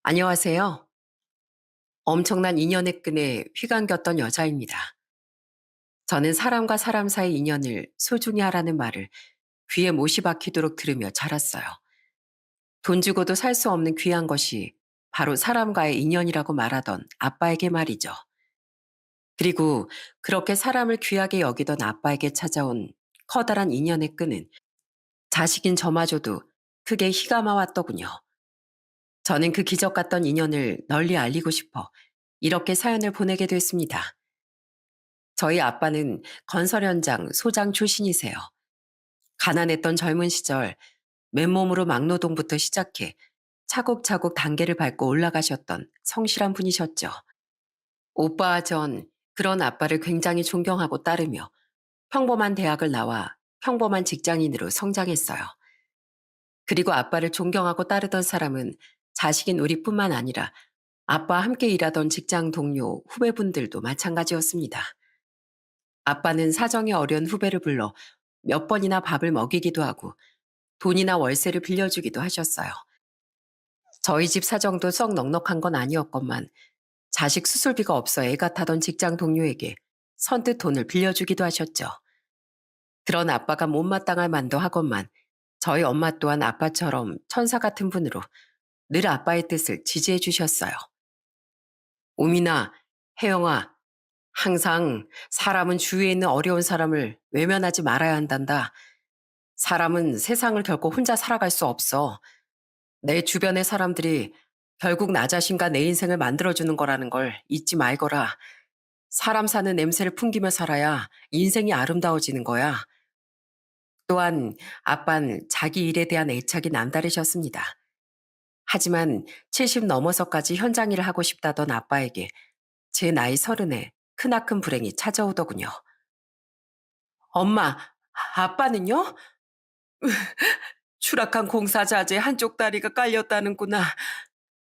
안녕하세요. 엄청난 인연의 끈에 휘감겼던 여자입니다. 저는 사람과 사람 사이 인연을 소중히 하라는 말을 귀에 못이 박히도록 들으며 자랐어요. 돈 주고도 살 수 없는 귀한 것이 바로 사람과의 인연이라고 말하던 아빠에게 말이죠. 그리고 그렇게 사람을 귀하게 여기던 아빠에게 찾아온 커다란 인연의 끈은 자식인 저마저도 크게 희감아 왔더군요. 저는 그 기적 같던 인연을 널리 알리고 싶어 이렇게 사연을 보내게 됐습니다. 저희 아빠는 건설 현장 소장 출신이세요. 가난했던 젊은 시절 맨몸으로 막노동부터 시작해 차곡차곡 단계를 밟고 올라가셨던 성실한 분이셨죠. 오빠와 전 그런 아빠를 굉장히 존경하고 따르며 평범한 대학을 나와 평범한 직장인으로 성장했어요. 그리고 아빠를 존경하고 따르던 사람은 자식인 우리뿐만 아니라 아빠와 함께 일하던 직장 동료, 후배분들도 마찬가지였습니다. 아빠는 사정이 어려운 후배를 불러 몇 번이나 밥을 먹이기도 하고 돈이나 월세를 빌려주기도 하셨어요. 저희 집 사정도 썩 넉넉한 건 아니었건만 자식 수술비가 없어 애가 타던 직장 동료에게 선뜻 돈을 빌려주기도 하셨죠. 그런 아빠가 못마땅할 만도 하건만 저희 엄마 또한 아빠처럼 천사 같은 분으로 늘 아빠의 뜻을 지지해 주셨어요. 우민아, 혜영아, 항상 사람은 주위에 있는 어려운 사람을 외면하지 말아야 한단다. 사람은 세상을 결코 혼자 살아갈 수 없어. 내 주변의 사람들이 결국 나 자신과 내 인생을 만들어주는 거라는 걸 잊지 말거라. 사람 사는 냄새를 풍기며 살아야 인생이 아름다워지는 거야. 또한 아빤 자기 일에 대한 애착이 남다르셨습니다. 하지만 70 넘어서까지 현장 일을 하고 싶다던 아빠에게 제 나이 30에 크나큰 불행이 찾아오더군요. 엄마, 아빠는요? 추락한 공사 자재 한쪽 다리가 깔렸다는구나.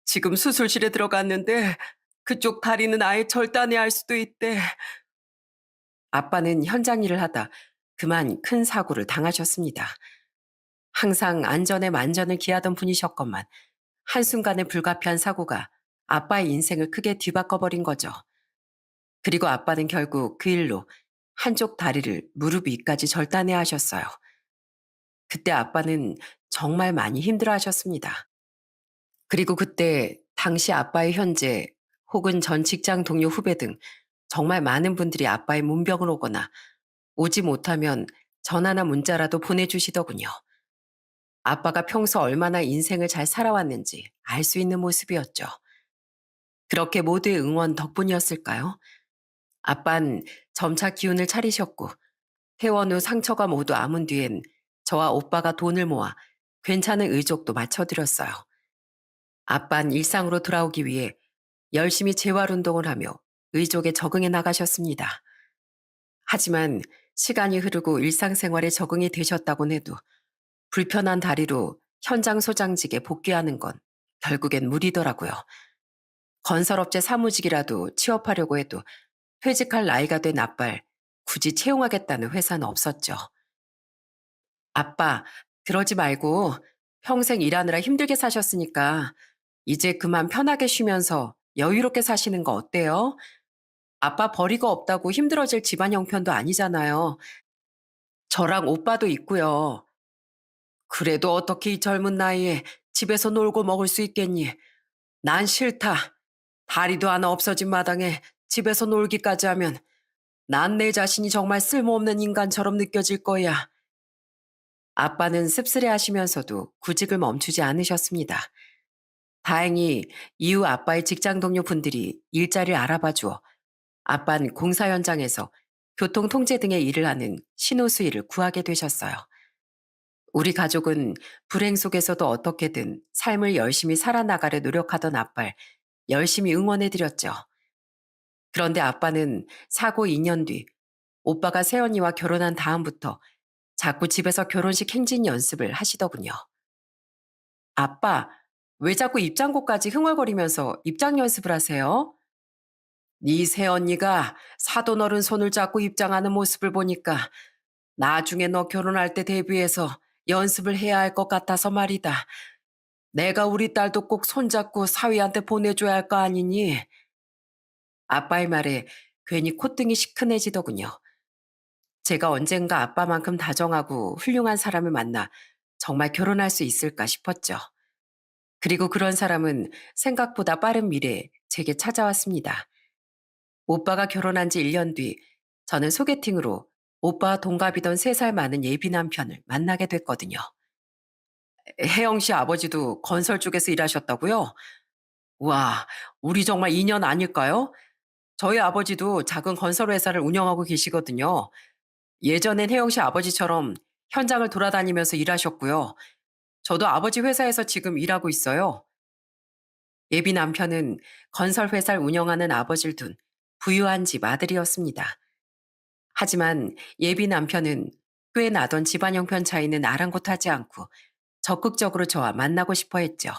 지금 수술실에 들어갔는데 그쪽 다리는 아예 절단해야 할 수도 있대. 아빠는 현장 일을 하다 그만 큰 사고를 당하셨습니다. 항상 안전에 만전을 기하던 분이셨건만 한순간에 불가피한 사고가 아빠의 인생을 크게 뒤바꿔버린 거죠. 그리고 아빠는 결국 그 일로 한쪽 다리를 무릎 위까지 절단해야 하셨어요. 그때 아빠는 정말 많이 힘들어 하셨습니다. 그리고 그때 당시 아빠의 현재 혹은 전 직장 동료 후배 등 정말 많은 분들이 아빠의 문병을 오거나 오지 못하면 전화나 문자라도 보내주시더군요. 아빠가 평소 얼마나 인생을 잘 살아왔는지 알 수 있는 모습이었죠. 그렇게 모두의 응원 덕분이었을까요? 아빤 점차 기운을 차리셨고 퇴원 후 상처가 모두 아문 뒤엔 저와 오빠가 돈을 모아 괜찮은 의족도 맞춰드렸어요. 아빤 일상으로 돌아오기 위해 열심히 재활운동을 하며 의족에 적응해 나가셨습니다. 하지만 시간이 흐르고 일상생활에 적응이 되셨다곤 해도 불편한 다리로 현장 소장직에 복귀하는 건 결국엔 무리더라고요. 건설업체 사무직이라도 취업하려고 해도 퇴직할 나이가 된 아빠를 굳이 채용하겠다는 회사는 없었죠. 아빠, 그러지 말고 평생 일하느라 힘들게 사셨으니까 이제 그만 편하게 쉬면서 여유롭게 사시는 거 어때요? 아빠 벌이가 없다고 힘들어질 집안 형편도 아니잖아요. 저랑 오빠도 있고요. 그래도 어떻게 이 젊은 나이에 집에서 놀고 먹을 수 있겠니? 난 싫다. 다리도 하나 없어진 마당에 집에서 놀기까지 하면 난 내 자신이 정말 쓸모없는 인간처럼 느껴질 거야. 아빠는 씁쓸해 하시면서도 구직을 멈추지 않으셨습니다. 다행히 이후 아빠의 직장 동료 분들이 일자리를 알아봐 주어 아빠는 공사 현장에서 교통 통제 등의 일을 하는 신호수 일을 구하게 되셨어요. 우리 가족은 불행 속에서도 어떻게든 삶을 열심히 살아나가려 노력하던 아빠를 열심히 응원해드렸죠. 그런데 아빠는 사고 2년 뒤 오빠가 새언니와 결혼한 다음부터 자꾸 집에서 결혼식 행진 연습을 하시더군요. 아빠, 왜 자꾸 입장곡까지 흥얼거리면서 입장 연습을 하세요? 네 새언니가 사돈 어른 손을 잡고 입장하는 모습을 보니까 나중에 너 결혼할 때 대비해서 연습을 해야 할 것 같아서 말이다. 내가 우리 딸도 꼭 손잡고 사위한테 보내줘야 할 거 아니니? 아빠의 말에 괜히 콧등이 시큰해지더군요. 제가 언젠가 아빠만큼 다정하고 훌륭한 사람을 만나 정말 결혼할 수 있을까 싶었죠. 그리고 그런 사람은 생각보다 빠른 미래에 제게 찾아왔습니다. 오빠가 결혼한 지 1년 뒤, 저는 소개팅으로 오빠와 동갑이던 3살 많은 예비 남편을 만나게 됐거든요. 혜영 씨 아버지도 건설 쪽에서 일하셨다고요? 와, 우리 정말 인연 아닐까요? 저희 아버지도 작은 건설 회사를 운영하고 계시거든요. 예전엔 혜영 씨 아버지처럼 현장을 돌아다니면서 일하셨고요. 저도 아버지 회사에서 지금 일하고 있어요. 예비 남편은 건설 회사를 운영하는 아버지를 둔 부유한 집 아들이었습니다. 하지만 예비 남편은 꽤 나던 집안 형편 차이는 아랑곳하지 않고 적극적으로 저와 만나고 싶어 했죠.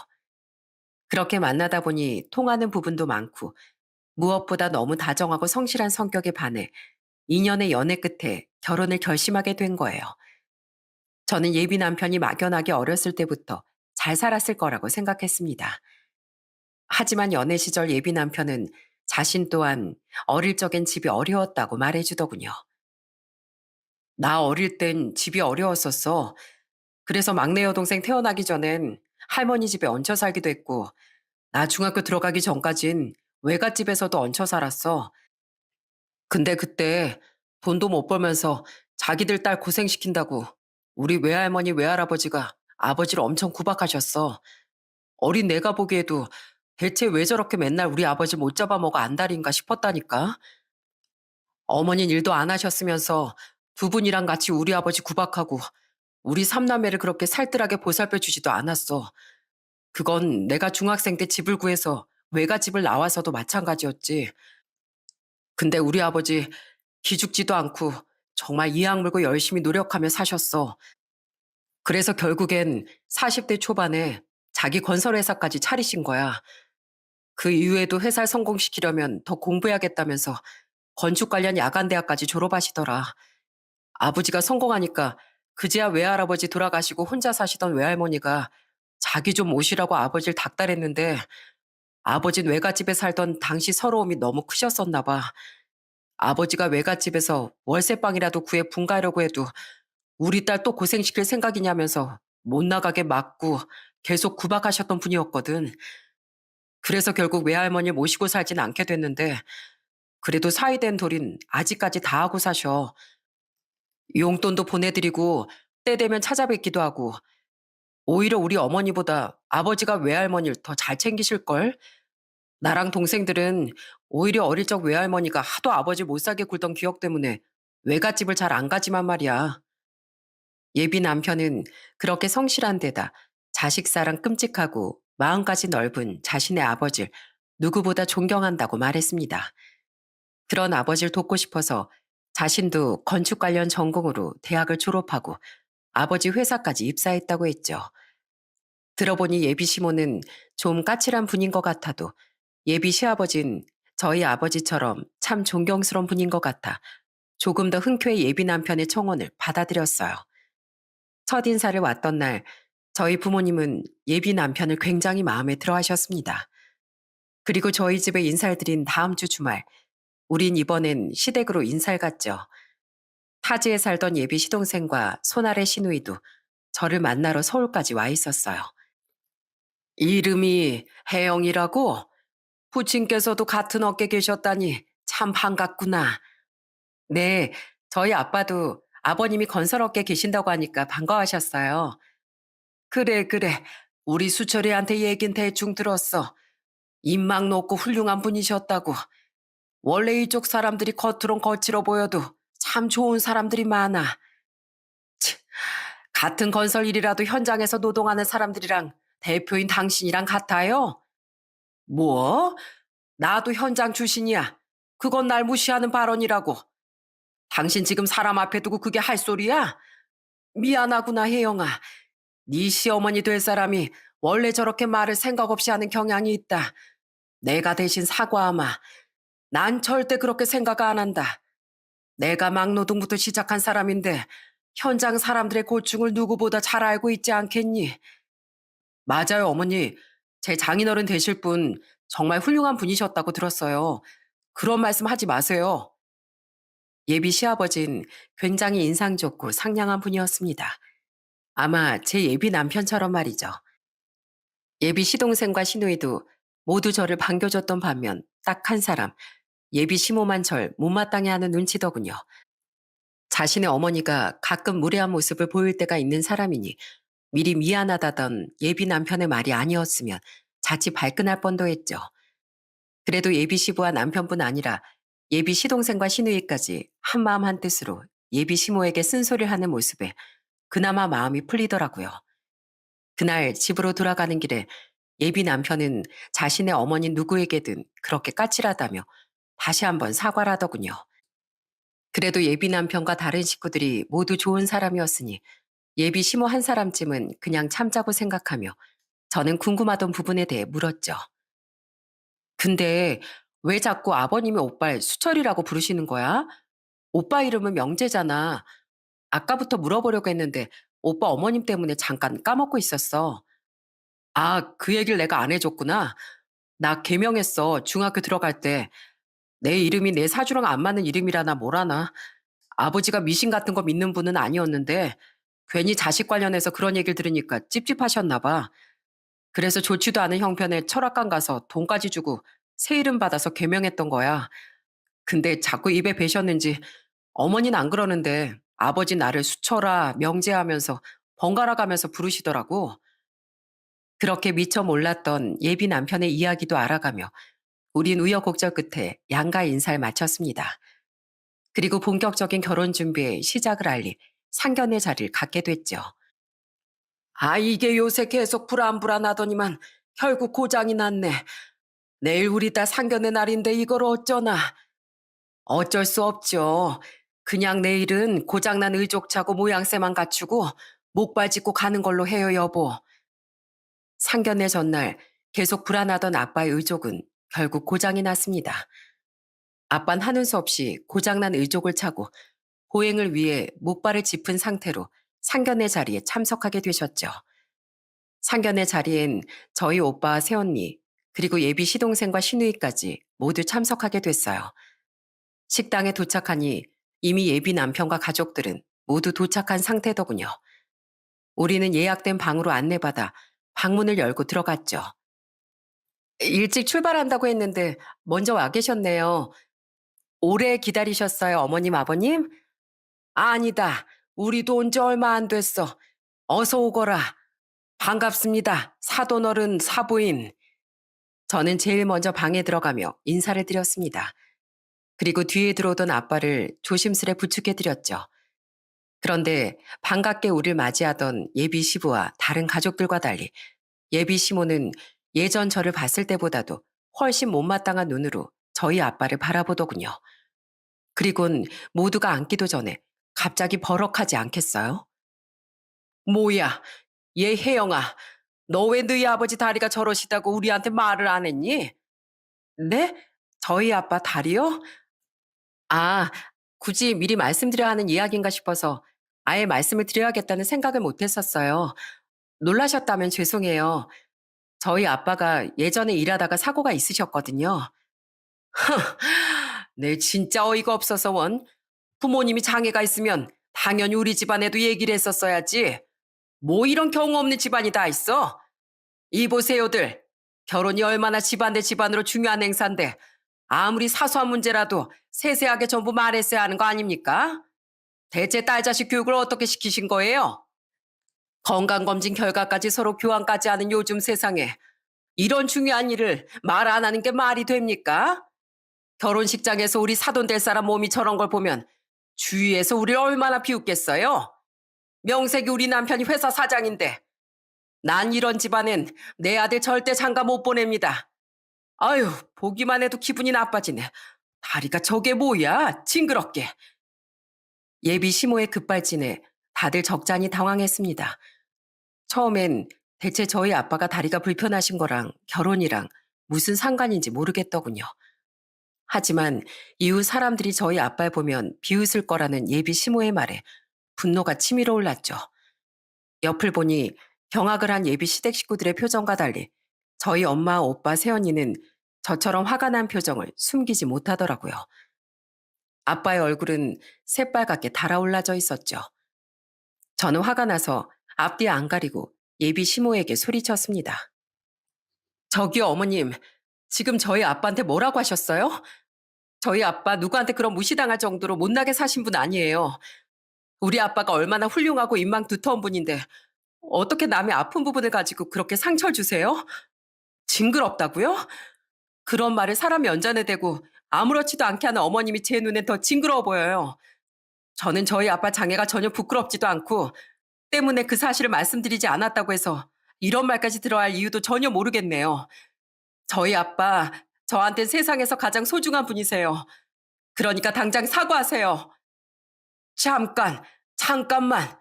그렇게 만나다 보니 통하는 부분도 많고 무엇보다 너무 다정하고 성실한 성격에 반해 2년의 연애 끝에 결혼을 결심하게 된 거예요. 저는 예비 남편이 막연하게 어렸을 때부터 잘 살았을 거라고 생각했습니다. 하지만 연애 시절 예비 남편은 자신 또한 어릴 적엔 집이 어려웠다고 말해주더군요. 나 어릴 땐 집이 어려웠었어. 그래서 막내 여동생 태어나기 전엔 할머니 집에 얹혀 살기도 했고, 나 중학교 들어가기 전까진 외갓집에서도 얹혀 살았어. 근데 그때 돈도 못 벌면서 자기들 딸 고생시킨다고 우리 외할머니 외할아버지가 아버지를 엄청 구박하셨어. 어린 내가 보기에도 대체 왜 저렇게 맨날 우리 아버지 못 잡아먹어 안달인가 싶었다니까. 어머니는 일도 안 하셨으면서 두 분이랑 같이 우리 아버지 구박하고 우리 삼남매를 그렇게 살뜰하게 보살펴 주지도 않았어. 그건 내가 중학생 때 집을 구해서 외갓집을 나와서도 마찬가지였지. 근데 우리 아버지 기죽지도 않고 정말 이악 물고 열심히 노력하며 사셨어. 그래서 결국엔 40대 초반에 자기 건설회사까지 차리신 거야. 그 이후에도 회사를 성공시키려면 더 공부해야겠다면서 건축 관련 야간대학까지 졸업하시더라. 아버지가 성공하니까 그제야 외할아버지 돌아가시고 혼자 사시던 외할머니가 자기 좀 모시라고 아버지를 닥달했는데 아버진 외갓집에 살던 당시 서러움이 너무 크셨었나 봐. 아버지가 외갓집에서 월세방이라도 구해 분가하려고 해도 우리 딸 또 고생시킬 생각이냐면서 못 나가게 막고 계속 구박하셨던 분이었거든. 그래서 결국 외할머니 모시고 살진 않게 됐는데 그래도 사이된 돌인 아직까지 다 하고 사셔. 용돈도 보내드리고 때 되면 찾아뵙기도 하고 오히려 우리 어머니보다 아버지가 외할머니를 더 잘 챙기실걸? 나랑 동생들은 오히려 어릴 적 외할머니가 하도 아버지 못 살게 굴던 기억 때문에 외갓집을 잘 안 가지만 말이야. 예비 남편은 그렇게 성실한 데다 자식 사랑 끔찍하고 마음까지 넓은 자신의 아버지를 누구보다 존경한다고 말했습니다. 그런 아버지를 돕고 싶어서 자신도 건축 관련 전공으로 대학을 졸업하고 아버지 회사까지 입사했다고 했죠. 들어보니 예비 시모는 좀 까칠한 분인 것 같아도 예비 시아버진 저희 아버지처럼 참 존경스러운 분인 것 같아 조금 더 흔쾌히 예비 남편의 청혼을 받아들였어요. 첫인사를 왔던 날 저희 부모님은 예비 남편을 굉장히 마음에 들어 하셨습니다. 그리고 저희 집에 인사를 드린 다음 주 주말 우린 이번엔 시댁으로 인사를 갔죠. 타지에 살던 예비 시동생과 손아래 시누이도 저를 만나러 서울까지 와 있었어요. 이름이 혜영이라고? 부친께서도 같은 업계 계셨다니 참 반갑구나. 네, 저희 아빠도 아버님이 건설업계 계신다고 하니까 반가워하셨어요. 그래, 그래. 우리 수철이한테 얘긴 대충 들었어. 입막 높고 훌륭한 분이셨다고. 원래 이쪽 사람들이 겉으론 거칠어 보여도 참 좋은 사람들이 많아. 치, 같은 건설 일이라도 현장에서 노동하는 사람들이랑 대표인 당신이랑 같아요? 뭐? 나도 현장 출신이야. 그건 날 무시하는 발언이라고. 당신 지금 사람 앞에 두고 그게 할 소리야? 미안하구나, 혜영아. 네 시어머니 될 사람이 원래 저렇게 말을 생각 없이 하는 경향이 있다. 내가 대신 사과하마. 난 절대 그렇게 생각 안 한다. 내가 막노동부터 시작한 사람인데 현장 사람들의 고충을 누구보다 잘 알고 있지 않겠니? 맞아요, 어머니. 제 장인어른 되실 분 정말 훌륭한 분이셨다고 들었어요. 그런 말씀 하지 마세요. 예비 시아버진 굉장히 인상 좋고 상냥한 분이었습니다. 아마 제 예비 남편처럼 말이죠. 예비 시동생과 시누이도 모두 저를 반겨줬던 반면 딱 한 사람, 예비 시모만 절 못마땅해 하는 눈치더군요. 자신의 어머니가 가끔 무례한 모습을 보일 때가 있는 사람이니 미리 미안하다던 예비 남편의 말이 아니었으면 자칫 발끈할 뻔도 했죠. 그래도 예비 시부와 남편뿐 아니라 예비 시동생과 시누이까지 한마음 한뜻으로 예비 시모에게 쓴소리를 하는 모습에 그나마 마음이 풀리더라고요. 그날 집으로 돌아가는 길에 예비 남편은 자신의 어머니 누구에게든 그렇게 까칠하다며 다시 한번 사과를 하더군요. 그래도 예비 남편과 다른 식구들이 모두 좋은 사람이었으니 예비 시모 한 사람쯤은 그냥 참자고 생각하며 저는 궁금하던 부분에 대해 물었죠. 근데 왜 자꾸 아버님이 오빠를 수철이라고 부르시는 거야? 오빠 이름은 명재잖아. 아까부터 물어보려고 했는데 오빠 어머님 때문에 잠깐 까먹고 있었어. 아, 그 얘기를 내가 안 해줬구나. 나 개명했어. 중학교 들어갈 때. 내 이름이 내 사주랑 안 맞는 이름이라나 뭐라나. 아버지가 미신 같은 거 믿는 분은 아니었는데 괜히 자식 관련해서 그런 얘기를 들으니까 찝찝하셨나 봐. 그래서 좋지도 않은 형편에 철학관 가서 돈까지 주고 새 이름 받아서 개명했던 거야. 근데 자꾸 입에 배셨는지 어머니는 안 그러는데 아버지 나를 수철아 명재하면서 번갈아 가면서 부르시더라고. 그렇게 미처 몰랐던 예비 남편의 이야기도 알아가며 우린 우여곡절 끝에 양가 인사를 마쳤습니다. 그리고 본격적인 결혼 준비에 시작을 알릴 상견례 자리를 갖게 됐죠. 아, 이게 요새 계속 불안불안하더니만 결국 고장이 났네. 내일 우리 딸 상견례 날인데 이걸 어쩌나. 어쩔 수 없죠. 그냥 내일은 고장난 의족차고 모양새만 갖추고 목발 짚고 가는 걸로 해요, 여보. 상견례 전날 계속 불안하던 아빠의 의족은 결국 고장이 났습니다. 아빤 하는 수 없이 고장난 의족을 차고 보행을 위해 목발을 짚은 상태로 상견례 자리에 참석하게 되셨죠. 상견례 자리엔 저희 오빠와 새언니, 그리고 예비 시동생과 시누이까지 모두 참석하게 됐어요. 식당에 도착하니 이미 예비 남편과 가족들은 모두 도착한 상태더군요. 우리는 예약된 방으로 안내받아 방문을 열고 들어갔죠. 일찍 출발한다고 했는데 먼저 와 계셨네요. 오래 기다리셨어요, 어머님, 아버님? 아니다. 우리도 온 지 얼마 안 됐어. 어서 오거라. 반갑습니다. 사돈어른 사부인. 저는 제일 먼저 방에 들어가며 인사를 드렸습니다. 그리고 뒤에 들어오던 아빠를 조심스레 부축해 드렸죠. 그런데 반갑게 우리를 맞이하던 예비 시부와 다른 가족들과 달리 예비 시모는 예전 저를 봤을 때보다도 훨씬 못마땅한 눈으로 저희 아빠를 바라보더군요. 그리곤 모두가 앉기도 전에 갑자기 버럭하지 않겠어요? 뭐야, 얘 혜영아, 너 왜 너희 아버지 다리가 저러시다고 우리한테 말을 안 했니? 네? 저희 아빠 다리요? 아, 굳이 미리 말씀드려야 하는 이야기인가 싶어서 아예 말씀을 드려야겠다는 생각을 못 했었어요. 놀라셨다면 죄송해요. 저희 아빠가 예전에 일하다가 사고가 있으셨거든요. 네, 진짜 어이가 없어서 원. 부모님이 장애가 있으면 당연히 우리 집안에도 얘기를 했었어야지. 뭐 이런 경우 없는 집안이 다 있어? 이보세요들. 결혼이 얼마나 집안 대 집안으로 중요한 행사인데 아무리 사소한 문제라도 세세하게 전부 말했어야 하는 거 아닙니까? 대체 딸 자식 교육을 어떻게 시키신 거예요? 건강검진 결과까지 서로 교환까지 하는 요즘 세상에 이런 중요한 일을 말 안 하는 게 말이 됩니까? 결혼식장에서 우리 사돈 될 사람 몸이 저런 걸 보면 주위에서 우리를 얼마나 비웃겠어요? 명색이 우리 남편이 회사 사장인데 난 이런 집안엔 내 아들 절대 장가 못 보냅니다. 아유, 보기만 해도 기분이 나빠지네. 다리가 저게 뭐야? 징그럽게. 예비 시모의 급발진에 다들 적잖이 당황했습니다. 처음엔 대체 저희 아빠가 다리가 불편하신 거랑 결혼이랑 무슨 상관인지 모르겠더군요. 하지만 이후 사람들이 저희 아빠를 보면 비웃을 거라는 예비 시모의 말에 분노가 치밀어 올랐죠. 옆을 보니 경악을 한 예비 시댁 식구들의 표정과 달리 저희 엄마, 오빠, 새언니는 저처럼 화가 난 표정을 숨기지 못하더라고요. 아빠의 얼굴은 새빨갛게 달아올라져 있었죠. 저는 화가 나서 앞뒤 안 가리고 예비 시모에게 소리쳤습니다. 저기요, 어머님. 지금 저희 아빠한테 뭐라고 하셨어요? 저희 아빠 누구한테 그런 무시당할 정도로 못나게 사신 분 아니에요. 우리 아빠가 얼마나 훌륭하고 인망 두터운 분인데 어떻게 남의 아픈 부분을 가지고 그렇게 상처를 주세요? 징그럽다고요? 그런 말을 사람 연전에 대고 아무렇지도 않게 하는 어머님이 제 눈엔 더 징그러워 보여요. 저는 저희 아빠 장애가 전혀 부끄럽지도 않고 때문에 그 사실을 말씀드리지 않았다고 해서 이런 말까지 들어야 할 이유도 전혀 모르겠네요. 저희 아빠, 저한텐 세상에서 가장 소중한 분이세요. 그러니까 당장 사과하세요. 잠깐만.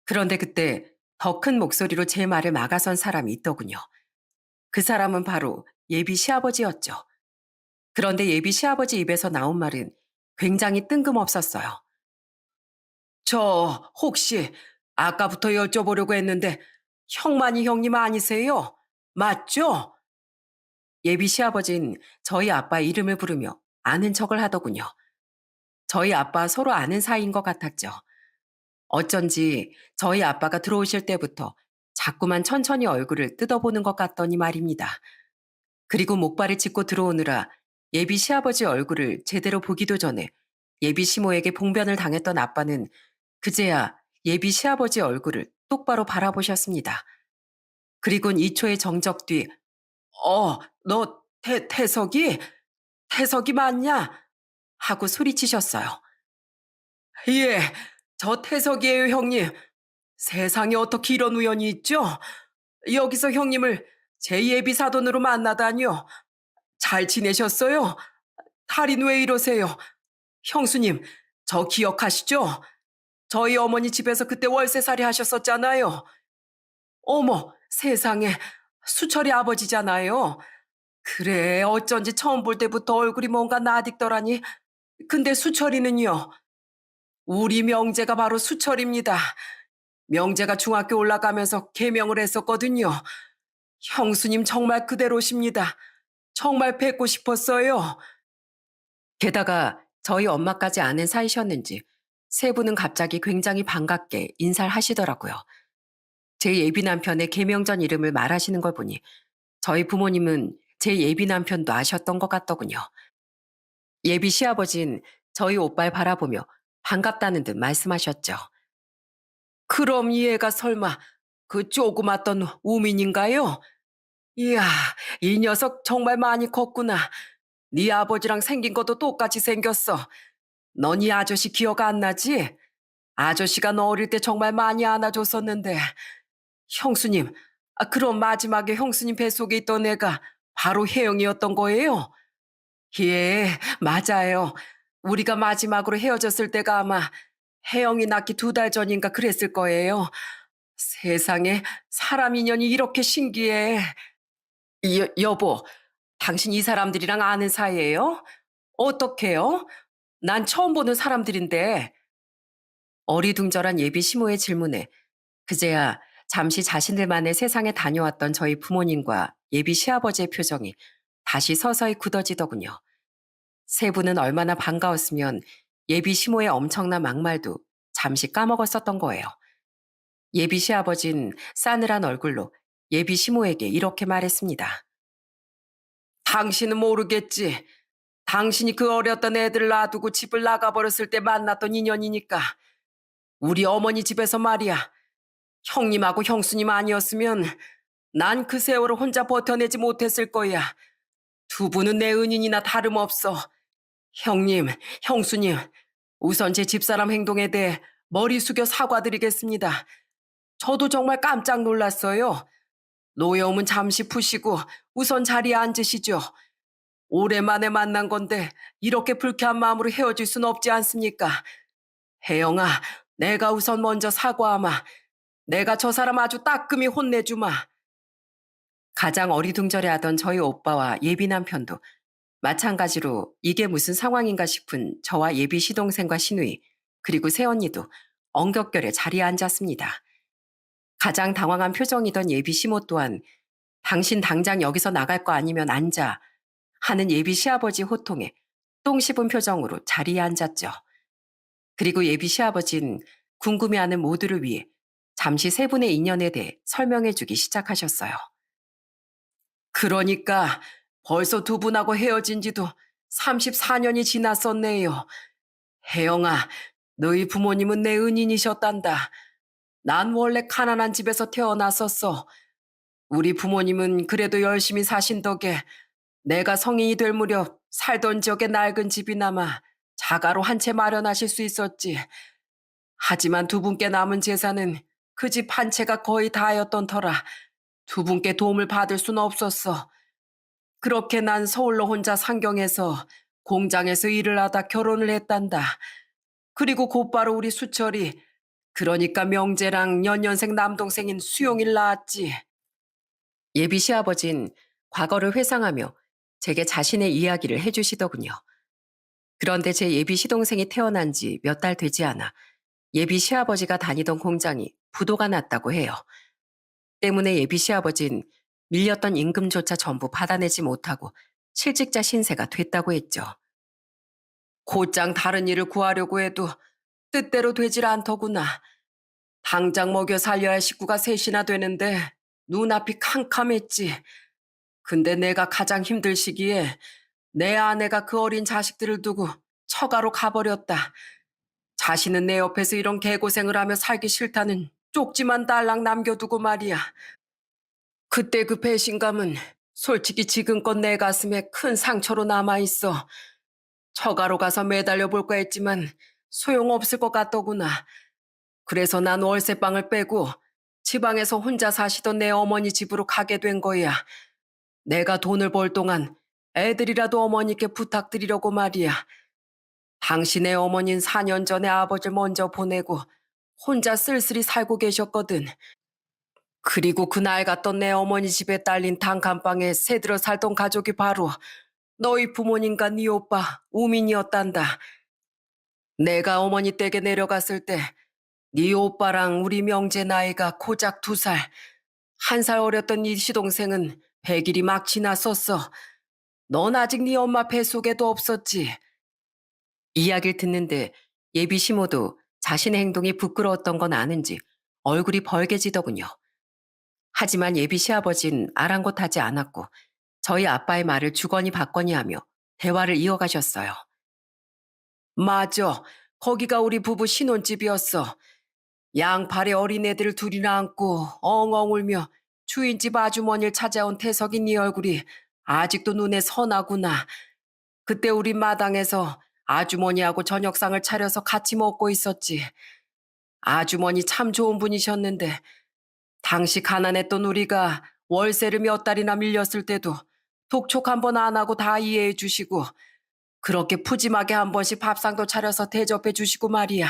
그런데 그때 더 큰 목소리로 제 말을 막아선 사람이 있더군요. 그 사람은 바로 예비 시아버지였죠. 그런데 예비 시아버지 입에서 나온 말은 굉장히 뜬금없었어요. 저 혹시 아까부터 여쭤보려고 했는데 형만이 형님 아니세요? 맞죠? 예비 시아버지는 저희 아빠 이름을 부르며 아는 척을 하더군요. 저희 아빠 서로 아는 사이인 것 같았죠. 어쩐지 저희 아빠가 들어오실 때부터 자꾸만 천천히 얼굴을 뜯어보는 것 같더니 말입니다. 그리고 목발을 짚고 들어오느라 예비 시아버지 얼굴을 제대로 보기도 전에 예비 시모에게 봉변을 당했던 아빠는 그제야 예비 시아버지 얼굴을 똑바로 바라보셨습니다. 그리곤 2초의 정적 뒤, 너 태석이? 태석이 맞냐? 하고 소리치셨어요. 예, 저 태석이에요, 형님. 세상에 어떻게 이런 우연이 있죠? 여기서 형님을 제 예비 사돈으로 만나다니요. 잘 지내셨어요? 달인 왜 이러세요? 형수님, 저 기억하시죠? 저희 어머니 집에서 그때 월세살이 하셨었잖아요. 어머, 세상에, 수철이 아버지잖아요. 그래, 어쩐지 처음 볼 때부터 얼굴이 뭔가 낯익더라니. 근데 수철이는요? 우리 명재가 바로 수철입니다. 명재가 중학교 올라가면서 개명을 했었거든요. 형수님 정말 그대로십니다. 정말 뵙고 싶었어요. 게다가 저희 엄마까지 아는 사이셨는지 세 분은 갑자기 굉장히 반갑게 인사를 하시더라고요. 제 예비 남편의 개명전 이름을 말하시는 걸 보니 저희 부모님은 제 예비 남편도 아셨던 것 같더군요. 예비 시아버진 저희 오빠를 바라보며 반갑다는 듯 말씀하셨죠. 그럼 이 애가 설마 그 조그맣던 우민인가요? 이야, 이 녀석 정말 많이 컸구나. 네 아버지랑 생긴 것도 똑같이 생겼어. 넌 이 아저씨 기억 안 나지? 아저씨가 너 어릴 때 정말 많이 안아줬었는데. 형수님, 그럼 마지막에 형수님 뱃속에 있던 애가 바로 혜영이었던 거예요? 예, 맞아요. 우리가 마지막으로 헤어졌을 때가 아마 혜영이 낳기 2달 전인가 그랬을 거예요. 세상에 사람 인연이 이렇게 신기해. 여보, 당신 이 사람들이랑 아는 사이예요? 어떡해요? 난 처음 보는 사람들인데. 어리둥절한 예비 시모의 질문에 그제야 잠시 자신들만의 세상에 다녀왔던 저희 부모님과 예비 시아버지의 표정이 다시 서서히 굳어지더군요. 세 분은 얼마나 반가웠으면 예비 시모의 엄청난 막말도 잠시 까먹었었던 거예요. 예비 시아버진 싸늘한 얼굴로 예비 시모에게 이렇게 말했습니다. 당신은 모르겠지. 당신이 그 어렸던 애들을 놔두고 집을 나가버렸을 때 만났던 인연이니까. 우리 어머니 집에서 말이야. 형님하고 형수님 아니었으면 난 그 세월을 혼자 버텨내지 못했을 거야. 두 분은 내 은인이나 다름없어. 형님, 형수님, 우선 제 집사람 행동에 대해 머리 숙여 사과드리겠습니다. 저도 정말 깜짝 놀랐어요. 노여움은 잠시 푸시고 우선 자리에 앉으시죠. 오랜만에 만난 건데 이렇게 불쾌한 마음으로 헤어질 순 없지 않습니까? 혜영아, 내가 우선 먼저 사과하마. 내가 저 사람 아주 따끔히 혼내주마. 가장 어리둥절해하던 저희 오빠와 예비 남편도 마찬가지로 이게 무슨 상황인가 싶은 저와 예비 시동생과 시누이 그리고 새언니도 엉겹결에 자리에 앉았습니다. 가장 당황한 표정이던 예비 시모 또한 당신 당장 여기서 나갈 거 아니면 앉아 하는 예비 시아버지 호통에 똥 씹은 표정으로 자리에 앉았죠. 그리고 예비 시아버지는 궁금해하는 모두를 위해 잠시 세 분의 인연에 대해 설명해 주기 시작하셨어요. 그러니까 벌써 두 분하고 헤어진 지도 34년이 지났었네요. 혜영아, 너희 부모님은 내 은인이셨단다. 난 원래 가난한 집에서 태어났었어. 우리 부모님은 그래도 열심히 사신 덕에 내가 성인이 될 무렵 살던 지역의 낡은 집이나마 자가로 한 채 마련하실 수 있었지. 하지만 두 분께 남은 재산은 그 집 한 채가 거의 다였던 터라 두 분께 도움을 받을 수는 없었어. 그렇게 난 서울로 혼자 상경해서 공장에서 일을 하다 결혼을 했단다. 그리고 곧바로 우리 수철이, 그러니까 명재랑 연년생 남동생인 수용이를 낳았지. 예비 시아버진 과거를 회상하며 제게 자신의 이야기를 해주시더군요. 그런데 제 예비 시동생이 태어난 지 몇 달 되지 않아 예비 시아버지가 다니던 공장이 부도가 났다고 해요. 때문에 예비 시아버진 밀렸던 임금조차 전부 받아내지 못하고 실직자 신세가 됐다고 했죠. 곧장 다른 일을 구하려고 해도 뜻대로 되질 않더구나. 당장 먹여 살려야 할 식구가 셋이나 되는데 눈앞이 캄캄했지. 근데 내가 가장 힘들 시기에 내 아내가 그 어린 자식들을 두고 처가로 가버렸다. 자신은 내 옆에서 이런 개고생을 하며 살기 싫다는 쪽지만 딸랑 남겨두고 말이야. 그때 그 배신감은 솔직히 지금껏 내 가슴에 큰 상처로 남아있어. 처가로 가서 매달려 볼까 했지만 소용없을 것 같더구나. 그래서 난 월세방을 빼고 지방에서 혼자 사시던 내 어머니 집으로 가게 된 거야. 내가 돈을 벌 동안 애들이라도 어머니께 부탁드리려고 말이야. 당신의 어머니는 4년 전에 아버지를 먼저 보내고 혼자 쓸쓸히 살고 계셨거든. 그리고 그날 갔던 내 어머니 집에 딸린 단칸방에 새들어 살던 가족이 바로 너희 부모님과 네 오빠 우민이었단다. 내가 어머니 댁에 내려갔을 때 네 오빠랑 우리 명재 나이가 고작 2살, 1살 어렸던 네 시동생은 100일이 막 지났었어. 넌 아직 네 엄마 뱃속에도 없었지. 이야기를 듣는데 예비 시모도 자신의 행동이 부끄러웠던 건 아는지 얼굴이 벌개지더군요. 하지만 예비 시아버진 아랑곳하지 않았고 저희 아빠의 말을 주거니 받거니 하며 대화를 이어가셨어요. 맞아. 거기가 우리 부부 신혼집이었어. 양팔에 어린애들 둘이나 안고 엉엉 울며 주인집 아주머니를 찾아온 태석인 네 얼굴이 아직도 눈에 선하구나. 그때 우리 마당에서 아주머니하고 저녁상을 차려서 같이 먹고 있었지. 아주머니 참 좋은 분이셨는데 당시 가난했던 우리가 월세를 몇 달이나 밀렸을 때도 독촉 한 번 안 하고 다 이해해 주시고 그렇게 푸짐하게 한 번씩 밥상도 차려서 대접해 주시고 말이야.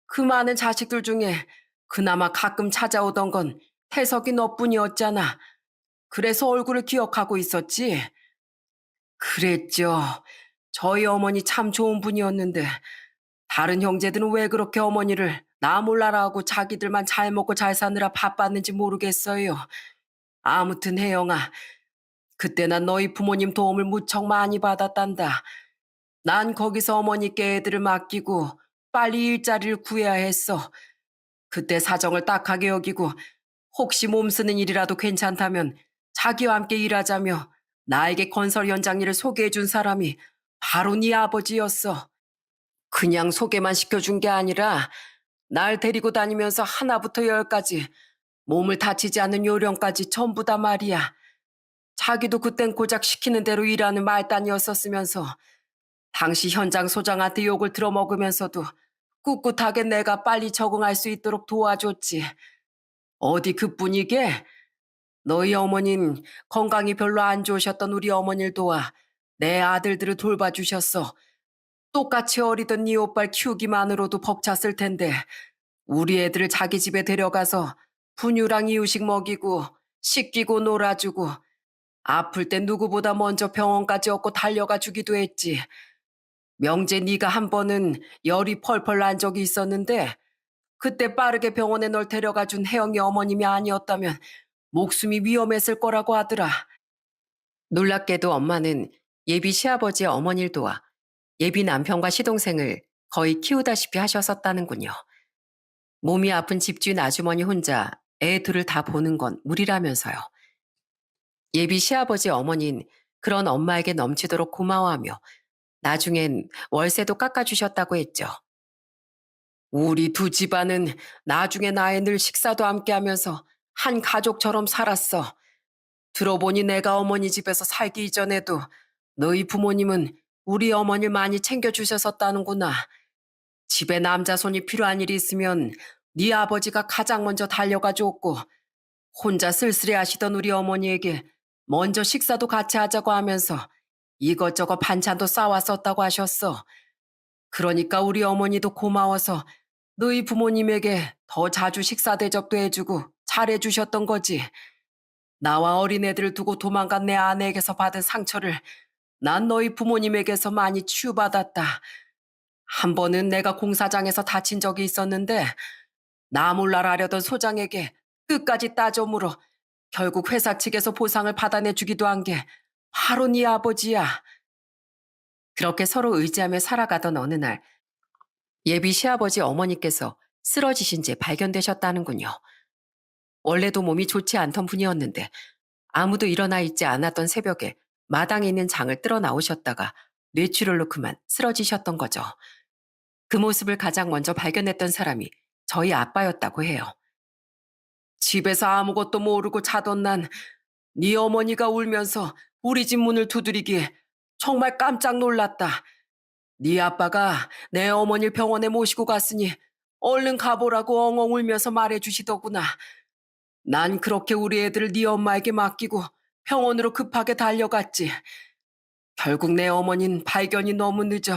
그 많은 자식들 중에 그나마 가끔 찾아오던 건 태석이 너뿐이었잖아. 그래서 얼굴을 기억하고 있었지. 그랬죠. 저희 어머니 참 좋은 분이었는데 다른 형제들은 왜 그렇게 어머니를 나 몰라라 하고 자기들만 잘 먹고 잘 사느라 바빴는지 모르겠어요. 아무튼 혜영아, 그때 난 너희 부모님 도움을 무척 많이 받았단다. 난 거기서 어머니께 애들을 맡기고 빨리 일자리를 구해야 했어. 그때 사정을 딱하게 여기고 혹시 몸 쓰는 일이라도 괜찮다면 자기와 함께 일하자며 나에게 건설 현장 일을 소개해 준 사람이 바로 네 아버지였어. 그냥 소개만 시켜준 게 아니라 날 데리고 다니면서 하나부터 열까지 몸을 다치지 않는 요령까지 전부 다 말이야. 자기도 그땐 고작 시키는 대로 일하는 말단이었었으면서 당시 현장 소장한테 욕을 들어먹으면서도 꿋꿋하게 내가 빨리 적응할 수 있도록 도와줬지. 어디 그뿐이게? 너희 어머닌 건강이 별로 안 좋으셨던 우리 어머니를 도와 내 아들들을 돌봐주셨어. 똑같이 어리던 네 오빠를 키우기만으로도 벅찼을 텐데 우리 애들을 자기 집에 데려가서 분유랑 이유식 먹이고 씻기고 놀아주고 아플 땐 누구보다 먼저 병원까지 얻고 달려가 주기도 했지. 명재 네가 한 번은 열이 펄펄 난 적이 있었는데 그때 빠르게 병원에 널 데려가 준 혜영이 어머님이 아니었다면 목숨이 위험했을 거라고 하더라. 놀랍게도 엄마는 예비 시아버지의 어머니를 도와 예비 남편과 시동생을 거의 키우다시피 하셨었다는군요. 몸이 아픈 집주인 아주머니 혼자 애 둘을 다 보는 건 무리라면서요. 예비 시아버지 어머니는 그런 엄마에게 넘치도록 고마워하며 나중엔 월세도 깎아주셨다고 했죠. 우리 두 집안은 나중에 나의 늘 식사도 함께 하면서 한 가족처럼 살았어. 들어보니 내가 어머니 집에서 살기 이전에도 너희 부모님은 우리 어머니를 많이 챙겨주셨었다는구나. 집에 남자 손이 필요한 일이 있으면 네 아버지가 가장 먼저 달려가 줬고 혼자 쓸쓸해 하시던 우리 어머니에게 먼저 식사도 같이 하자고 하면서 이것저것 반찬도 싸왔었다고 하셨어. 그러니까 우리 어머니도 고마워서 너희 부모님에게 더 자주 식사 대접도 해주고 잘해주셨던 거지. 나와 어린애들을 두고 도망간 내 아내에게서 받은 상처를 난 너희 부모님에게서 많이 치유받았다. 한 번은 내가 공사장에서 다친 적이 있었는데 나몰라라려던 소장에게 끝까지 따져 물어 결국 회사 측에서 보상을 받아내주기도 한 게 바로 네 아버지야. 그렇게 서로 의지하며 살아가던 어느 날 예비 시아버지 어머니께서 쓰러지신 채 발견되셨다는군요. 원래도 몸이 좋지 않던 분이었는데 아무도 일어나 있지 않았던 새벽에 마당에 있는 장을 뜰어 나오셨다가 뇌출혈로 그만 쓰러지셨던 거죠. 그 모습을 가장 먼저 발견했던 사람이 저희 아빠였다고 해요. 집에서 아무것도 모르고 자던 난 네 어머니가 울면서 우리 집 문을 두드리기에 정말 깜짝 놀랐다. 네 아빠가 내 어머니를 병원에 모시고 갔으니 얼른 가보라고 엉엉 울면서 말해주시더구나. 난 그렇게 우리 애들을 네 엄마에게 맡기고 병원으로 급하게 달려갔지. 결국 내 어머니는 발견이 너무 늦어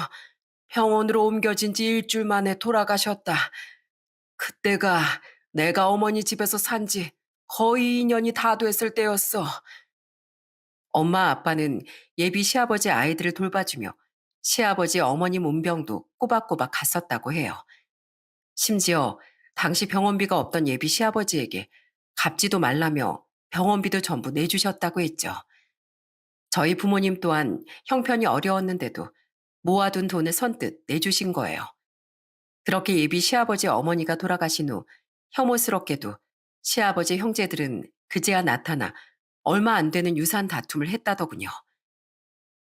병원으로 옮겨진 지 일주일 만에 돌아가셨다. 그때가 내가 어머니 집에서 산지 거의 2년이 다 됐을 때였어. 엄마 아빠는 예비 시아버지 아이들을 돌봐주며 시아버지 어머니 문병도 꼬박꼬박 갔었다고 해요. 심지어 당시 병원비가 없던 예비 시아버지에게 갚지도 말라며 병원비도 전부 내주셨다고 했죠. 저희 부모님 또한 형편이 어려웠는데도 모아둔 돈을 선뜻 내주신 거예요. 그렇게 예비 시아버지 어머니가 돌아가신 후 혐오스럽게도 시아버지 형제들은 그제야 나타나 얼마 안 되는 유산 다툼을 했다더군요.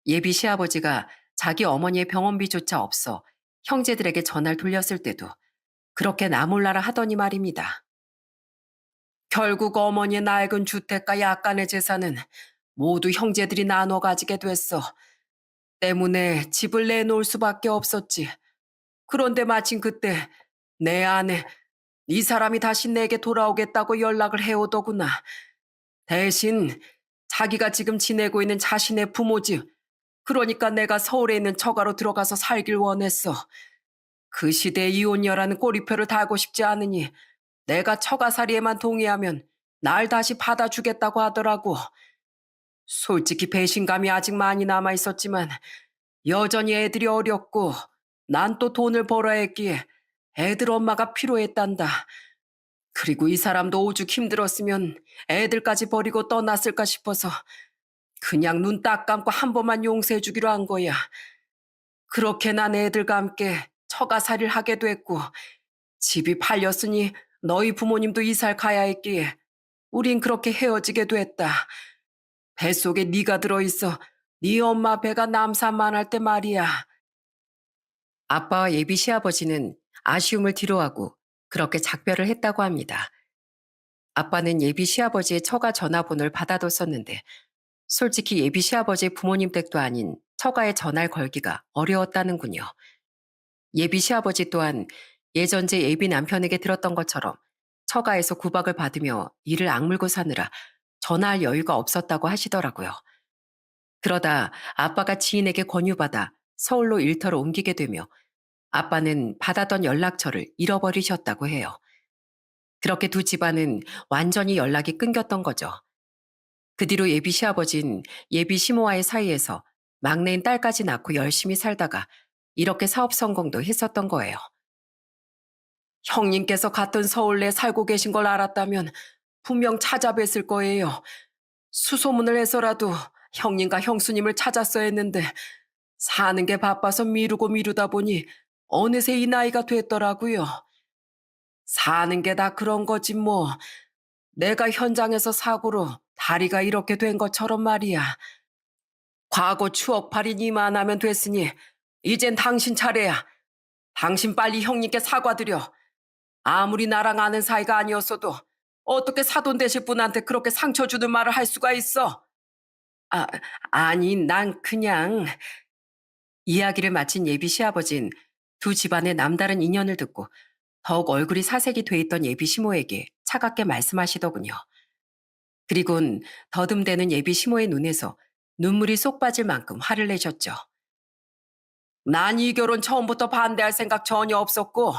예비 시아버지가 자기 어머니의 병원비조차 없어 형제들에게 전화를 돌렸을 때도 그렇게 나몰라라 하더니 말입니다. 결국 어머니의 낡은 주택과 약간의 재산은 모두 형제들이 나눠 가지게 됐어. 때문에 집을 내놓을 수밖에 없었지. 그런데 마침 그때 내 아내, 이 사람이 다시 내게 돌아오겠다고 연락을 해오더구나. 대신 자기가 지금 지내고 있는 자신의 부모 집, 그러니까 내가 서울에 있는 처가로 들어가서 살길 원했어. 그 시대에 이혼녀라는 꼬리표를 달고 싶지 않으니 내가 처가살이에만 동의하면 날 다시 받아주겠다고 하더라고. 솔직히 배신감이 아직 많이 남아 있었지만 여전히 애들이 어렸고 난 또 돈을 벌어야 했기에 애들 엄마가 필요했단다. 그리고 이 사람도 오죽 힘들었으면 애들까지 버리고 떠났을까 싶어서 그냥 눈 딱 감고 한 번만 용서해 주기로 한 거야. 그렇게 난 애들과 함께 처가살이를 하게 됐고 집이 팔렸으니 너희 부모님도 이사를 가야 했기에 우린 그렇게 헤어지게 됐다. 뱃속에 네가 들어있어 네 엄마 배가 남산만할 때 말이야. 아빠와 예비 시아버지는 아쉬움을 뒤로하고 그렇게 작별을 했다고 합니다. 아빠는 예비 시아버지의 처가 전화번호를 받아뒀었는데 솔직히 예비 시아버지의 부모님 댁도 아닌 처가에 전화를 걸기가 어려웠다는군요. 예비 시아버지 또한 예전 제 예비 남편에게 들었던 것처럼 처가에서 구박을 받으며 이를 악물고 사느라 전화할 여유가 없었다고 하시더라고요. 그러다 아빠가 지인에게 권유받아 서울로 일터를 옮기게 되며 아빠는 받았던 연락처를 잃어버리셨다고 해요. 그렇게 두 집안은 완전히 연락이 끊겼던 거죠. 그 뒤로 예비 시아버진 예비 시모와의 사이에서 막내인 딸까지 낳고 열심히 살다가 이렇게 사업 성공도 했었던 거예요. 형님께서 같은 서울에 살고 계신 걸 알았다면 분명 찾아뵀을 거예요. 수소문을 해서라도 형님과 형수님을 찾았어야 했는데 사는 게 바빠서 미루고 미루다 보니 어느새 이 나이가 됐더라고요. 사는 게 다 그런 거지 뭐. 내가 현장에서 사고로 다리가 이렇게 된 것처럼 말이야. 과거 추억팔이 이만하면 됐으니 이젠 당신 차례야. 당신 빨리 형님께 사과드려. 아무리 나랑 아는 사이가 아니었어도 어떻게 사돈 되실 분한테 그렇게 상처 주는 말을 할 수가 있어? 아, 아니, 난 그냥 이야기를 마친 예비 시아버진 두 집안의 남다른 인연을 듣고 더욱 얼굴이 사색이 돼 있던 예비 시모에게 차갑게 말씀하시더군요. 그리곤 더듬대는 예비 시모의 눈에서 눈물이 쏙 빠질 만큼 화를 내셨죠. 난 이 결혼 처음부터 반대할 생각 전혀 없었고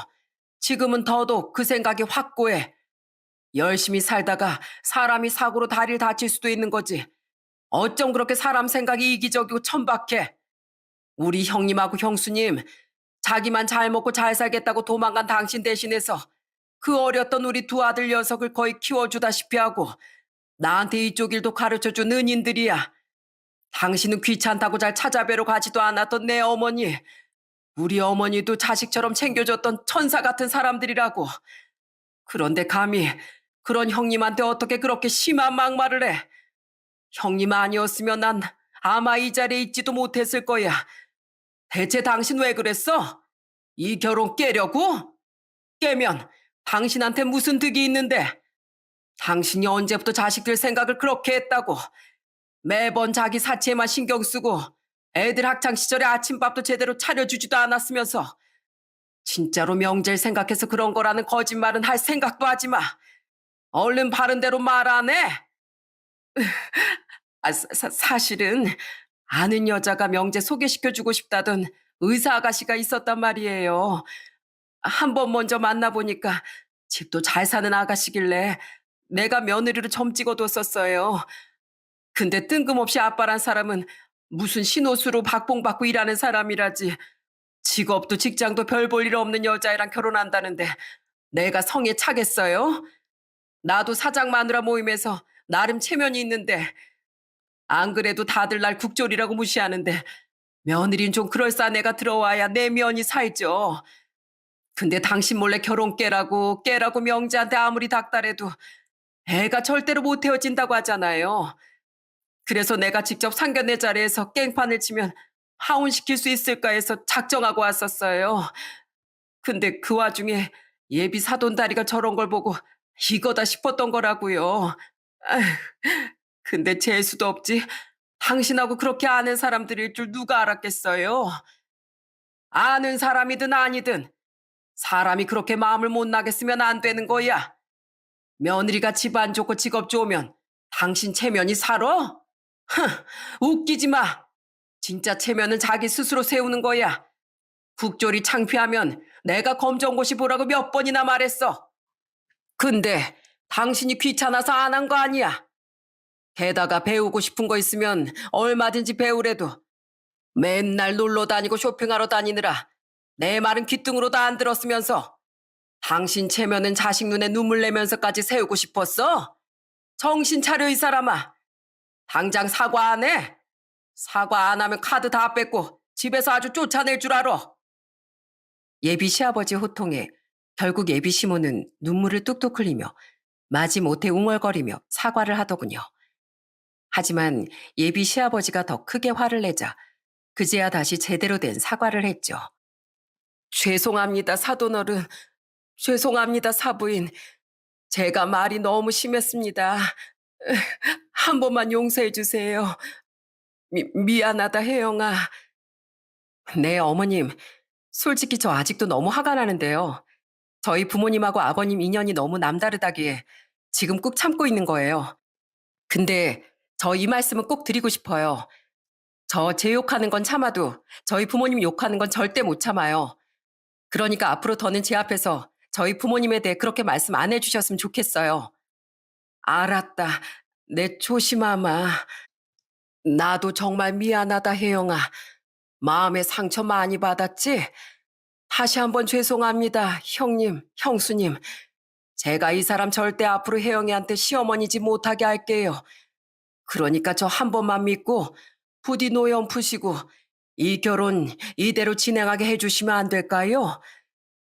지금은 더더욱 그 생각이 확고해. 열심히 살다가 사람이 사고로 다리를 다칠 수도 있는 거지. 어쩜 그렇게 사람 생각이 이기적이고 천박해. 우리 형님하고 형수님, 자기만 잘 먹고 잘 살겠다고 도망간 당신 대신해서 그 어렸던 우리 두 아들 녀석을 거의 키워주다시피 하고 나한테 이쪽 일도 가르쳐준 은인들이야. 당신은 귀찮다고 잘 찾아뵈러 가지도 않았던 내 어머니, 우리 어머니도 자식처럼 챙겨줬던 천사 같은 사람들이라고. 그런데 감히 그런 형님한테 어떻게 그렇게 심한 막말을 해. 형님 아니었으면 난 아마 이 자리에 있지도 못했을 거야. 대체 당신 왜 그랬어? 이 결혼 깨려고? 깨면 당신한테 무슨 득이 있는데? 당신이 언제부터 자식들 생각을 그렇게 했다고? 매번 자기 사치에만 신경 쓰고 애들 학창시절에 아침밥도 제대로 차려주지도 않았으면서 진짜로 명절 생각해서 그런 거라는 거짓말은 할 생각도 하지 마. 얼른 바른 대로 말 안 해? 사실은 아는 여자가 명재 소개시켜주고 싶다던 의사 아가씨가 있었단 말이에요. 한 번 먼저 만나보니까 집도 잘 사는 아가씨길래 내가 며느리로 점 찍어뒀었어요. 근데 뜬금없이 아빠란 사람은 무슨 신호수로 박봉받고 일하는 사람이라지 직업도 직장도 별 볼 일 없는 여자애랑 결혼한다는데 내가 성에 차겠어요? 나도 사장 마누라 모임에서 나름 체면이 있는데 안 그래도 다들 날 국졸이라고 무시하는데 며느리는 좀 그럴싸한 애가 들어와야 내 면이 살죠. 근데 당신 몰래 결혼 깨라고 명재한테 아무리 닥달해도 애가 절대로 못 헤어진다고 하잖아요. 그래서 내가 직접 상견례 자리에서 깽판을 치면 하혼시킬 수 있을까 해서 작정하고 왔었어요. 근데 그 와중에 예비 사돈다리가 저런 걸 보고 이거다 싶었던 거라고요. 아휴, 근데 재수도 없지. 당신하고 그렇게 아는 사람들일 줄 누가 알았겠어요? 아는 사람이든 아니든 사람이 그렇게 마음을 못 나겠으면 안 되는 거야. 며느리가 집 안 좋고 직업 좋으면 당신 체면이 살아? 흥, 웃기지 마. 진짜 체면은 자기 스스로 세우는 거야. 국졸이 창피하면 내가 검정고시 보라고 몇 번이나 말했어. 근데 당신이 귀찮아서 안 한 거 아니야. 게다가 배우고 싶은 거 있으면 얼마든지 배우래도 맨날 놀러 다니고 쇼핑하러 다니느라 내 말은 귓등으로도 안 들었으면서 당신 체면은 자식 눈에 눈물 내면서까지 세우고 싶었어? 정신 차려 이 사람아. 당장 사과 안 해? 사과 안 하면 카드 다 뺏고 집에서 아주 쫓아낼 줄 알아. 예비 시아버지 호통에 결국 예비 시모는 눈물을 뚝뚝 흘리며 마지못해 웅얼거리며 사과를 하더군요. 하지만 예비 시아버지가 더 크게 화를 내자 그제야 다시 제대로 된 사과를 했죠. 죄송합니다, 사돈어른. 죄송합니다, 사부인. 제가 말이 너무 심했습니다. 한 번만 용서해 주세요. 미안하다, 혜영아. 네, 어머님. 솔직히 저 아직도 너무 화가 나는데요. 저희 부모님하고 아버님 인연이 너무 남다르다기에 지금 꾹 참고 있는 거예요. 근데 저 이 말씀은 꼭 드리고 싶어요. 저 제 욕하는 건 참아도 저희 부모님 욕하는 건 절대 못 참아요. 그러니까 앞으로 더는 제 앞에서 저희 부모님에 대해 그렇게 말씀 안 해주셨으면 좋겠어요. 알았다. 내 조심하마. 나도 정말 미안하다, 혜영아. 마음에 상처 많이 받았지? 다시 한번 죄송합니다. 형님, 형수님. 제가 이 사람 절대 앞으로 혜영이한테 시어머니지 못하게 할게요. 그러니까 저 한 번만 믿고 부디 노연 푸시고 이 결혼 이대로 진행하게 해주시면 안 될까요?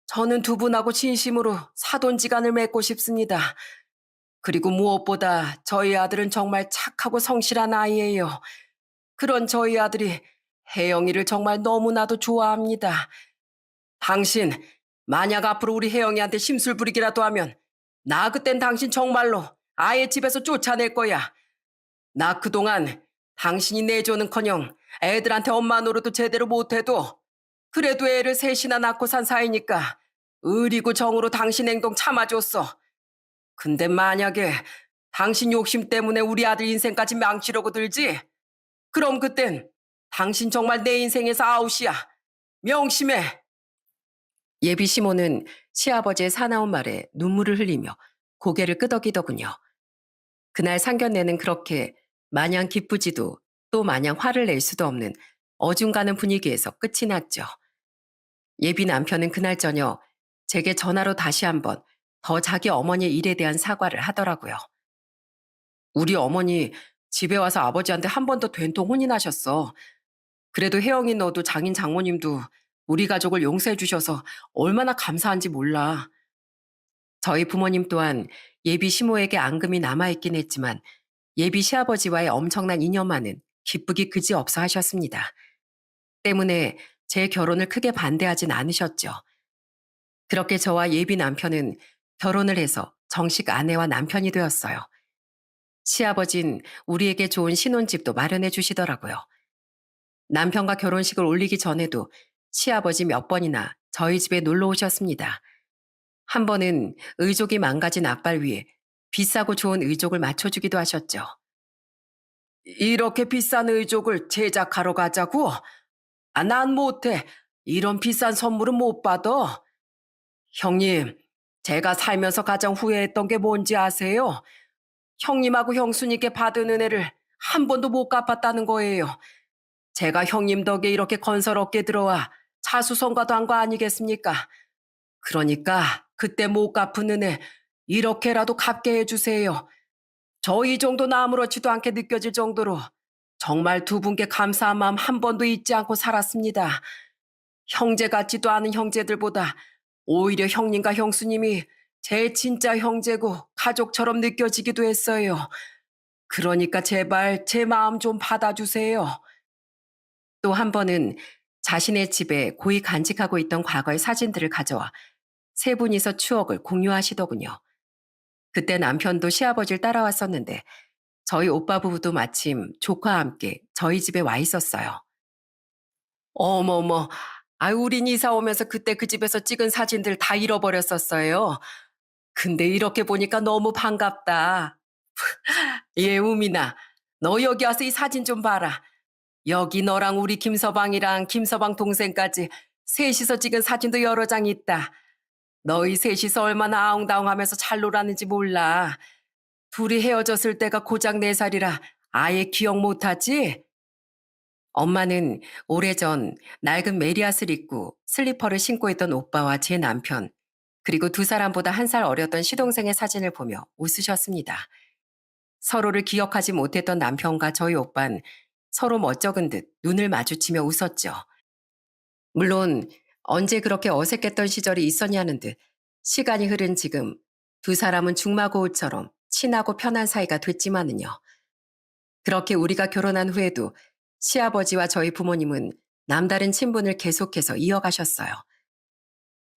저는 두 분하고 진심으로 사돈지간을 맺고 싶습니다. 그리고 무엇보다 저희 아들은 정말 착하고 성실한 아이예요. 그런 저희 아들이 혜영이를 정말 너무나도 좋아합니다. 당신, 만약 앞으로 우리 혜영이한테 심술 부리기라도 하면 나 그땐 당신 정말로 아예 집에서 쫓아낼 거야. 나 그동안 당신이 내조는커녕 애들한테 엄마 노릇도 제대로 못해도 그래도 애를 셋이나 낳고 산 사이니까 의리고 정으로 당신 행동 참아줬어. 근데 만약에 당신 욕심 때문에 우리 아들 인생까지 망치려고 들지? 그럼 그땐 당신 정말 내 인생에서 아웃이야. 명심해. 예비 시모는 시아버지의 사나운 말에 눈물을 흘리며 고개를 끄덕이더군요. 그날 상견례는 그렇게 마냥 기쁘지도 또 마냥 화를 낼 수도 없는 어중간한 분위기에서 끝이 났죠. 예비 남편은 그날 저녁 제게 전화로 다시 한번 더 자기 어머니의 일에 대한 사과를 하더라고요. 우리 어머니 집에 와서 아버지한테 한 번 더 된통 혼인하셨어. 그래도 혜영이 너도 장인 장모님도 우리 가족을 용서해 주셔서 얼마나 감사한지 몰라. 저희 부모님 또한 예비 시모에게 앙금이 남아있긴 했지만 예비 시아버지와의 엄청난 인연만은 기쁘기 그지없어 하셨습니다. 때문에 제 결혼을 크게 반대하진 않으셨죠. 그렇게 저와 예비 남편은 결혼을 해서 정식 아내와 남편이 되었어요. 시아버진 우리에게 좋은 신혼집도 마련해 주시더라고요. 남편과 결혼식을 올리기 전에도 시아버지 몇 번이나 저희 집에 놀러 오셨습니다. 한 번은 의족이 망가진 앞발 위에 비싸고 좋은 의족을 맞춰주기도 하셨죠. 이렇게 비싼 의족을 제작하러 가자고? 아, 난 못해. 이런 비싼 선물은 못 받아. 형님, 제가 살면서 가장 후회했던 게 뭔지 아세요? 형님하고 형수님께 받은 은혜를 한 번도 못 갚았다는 거예요. 제가 형님 덕에 이렇게 건설업계 들어와 자수성가도 한 거 아니겠습니까? 그러니까 그때 못 갚은 은혜 이렇게라도 갚게 해주세요. 저 이 정도는 아무렇지도 않게 느껴질 정도로 정말 두 분께 감사한 마음 한 번도 잊지 않고 살았습니다. 형제 같지도 않은 형제들보다 오히려 형님과 형수님이 제 진짜 형제고 가족처럼 느껴지기도 했어요. 그러니까 제발 제 마음 좀 받아주세요. 또 한 번은 자신의 집에 고이 간직하고 있던 과거의 사진들을 가져와 세 분이서 추억을 공유하시더군요. 그때 남편도 시아버지를 따라왔었는데 저희 오빠 부부도 마침 조카와 함께 저희 집에 와 있었어요. 어머머, 아유, 우린 이사 오면서 그때 그 집에서 찍은 사진들 다 잃어버렸었어요. 근데 이렇게 보니까 너무 반갑다. 예, 우민아, 너 여기 와서 이 사진 좀 봐라. 여기 너랑 우리 김서방이랑 김서방 동생까지 셋이서 찍은 사진도 여러 장 있다. 너희 셋이서 얼마나 아웅다웅하면서 잘 놀았는지 몰라. 둘이 헤어졌을 때가 고작 4살이라 아예 기억 못하지? 엄마는 오래전 낡은 메리앗을 입고 슬리퍼를 신고 있던 오빠와 제 남편, 그리고 두 사람보다 1살 어렸던 시동생의 사진을 보며 웃으셨습니다. 서로를 기억하지 못했던 남편과 저희 오빤 서로 멋쩍은 듯 눈을 마주치며 웃었죠. 물론 언제 그렇게 어색했던 시절이 있었냐는 듯 시간이 흐른 지금 두 사람은 중마고우처럼 친하고 편한 사이가 됐지만은요. 그렇게 우리가 결혼한 후에도 시아버지와 저희 부모님은 남다른 친분을 계속해서 이어가셨어요.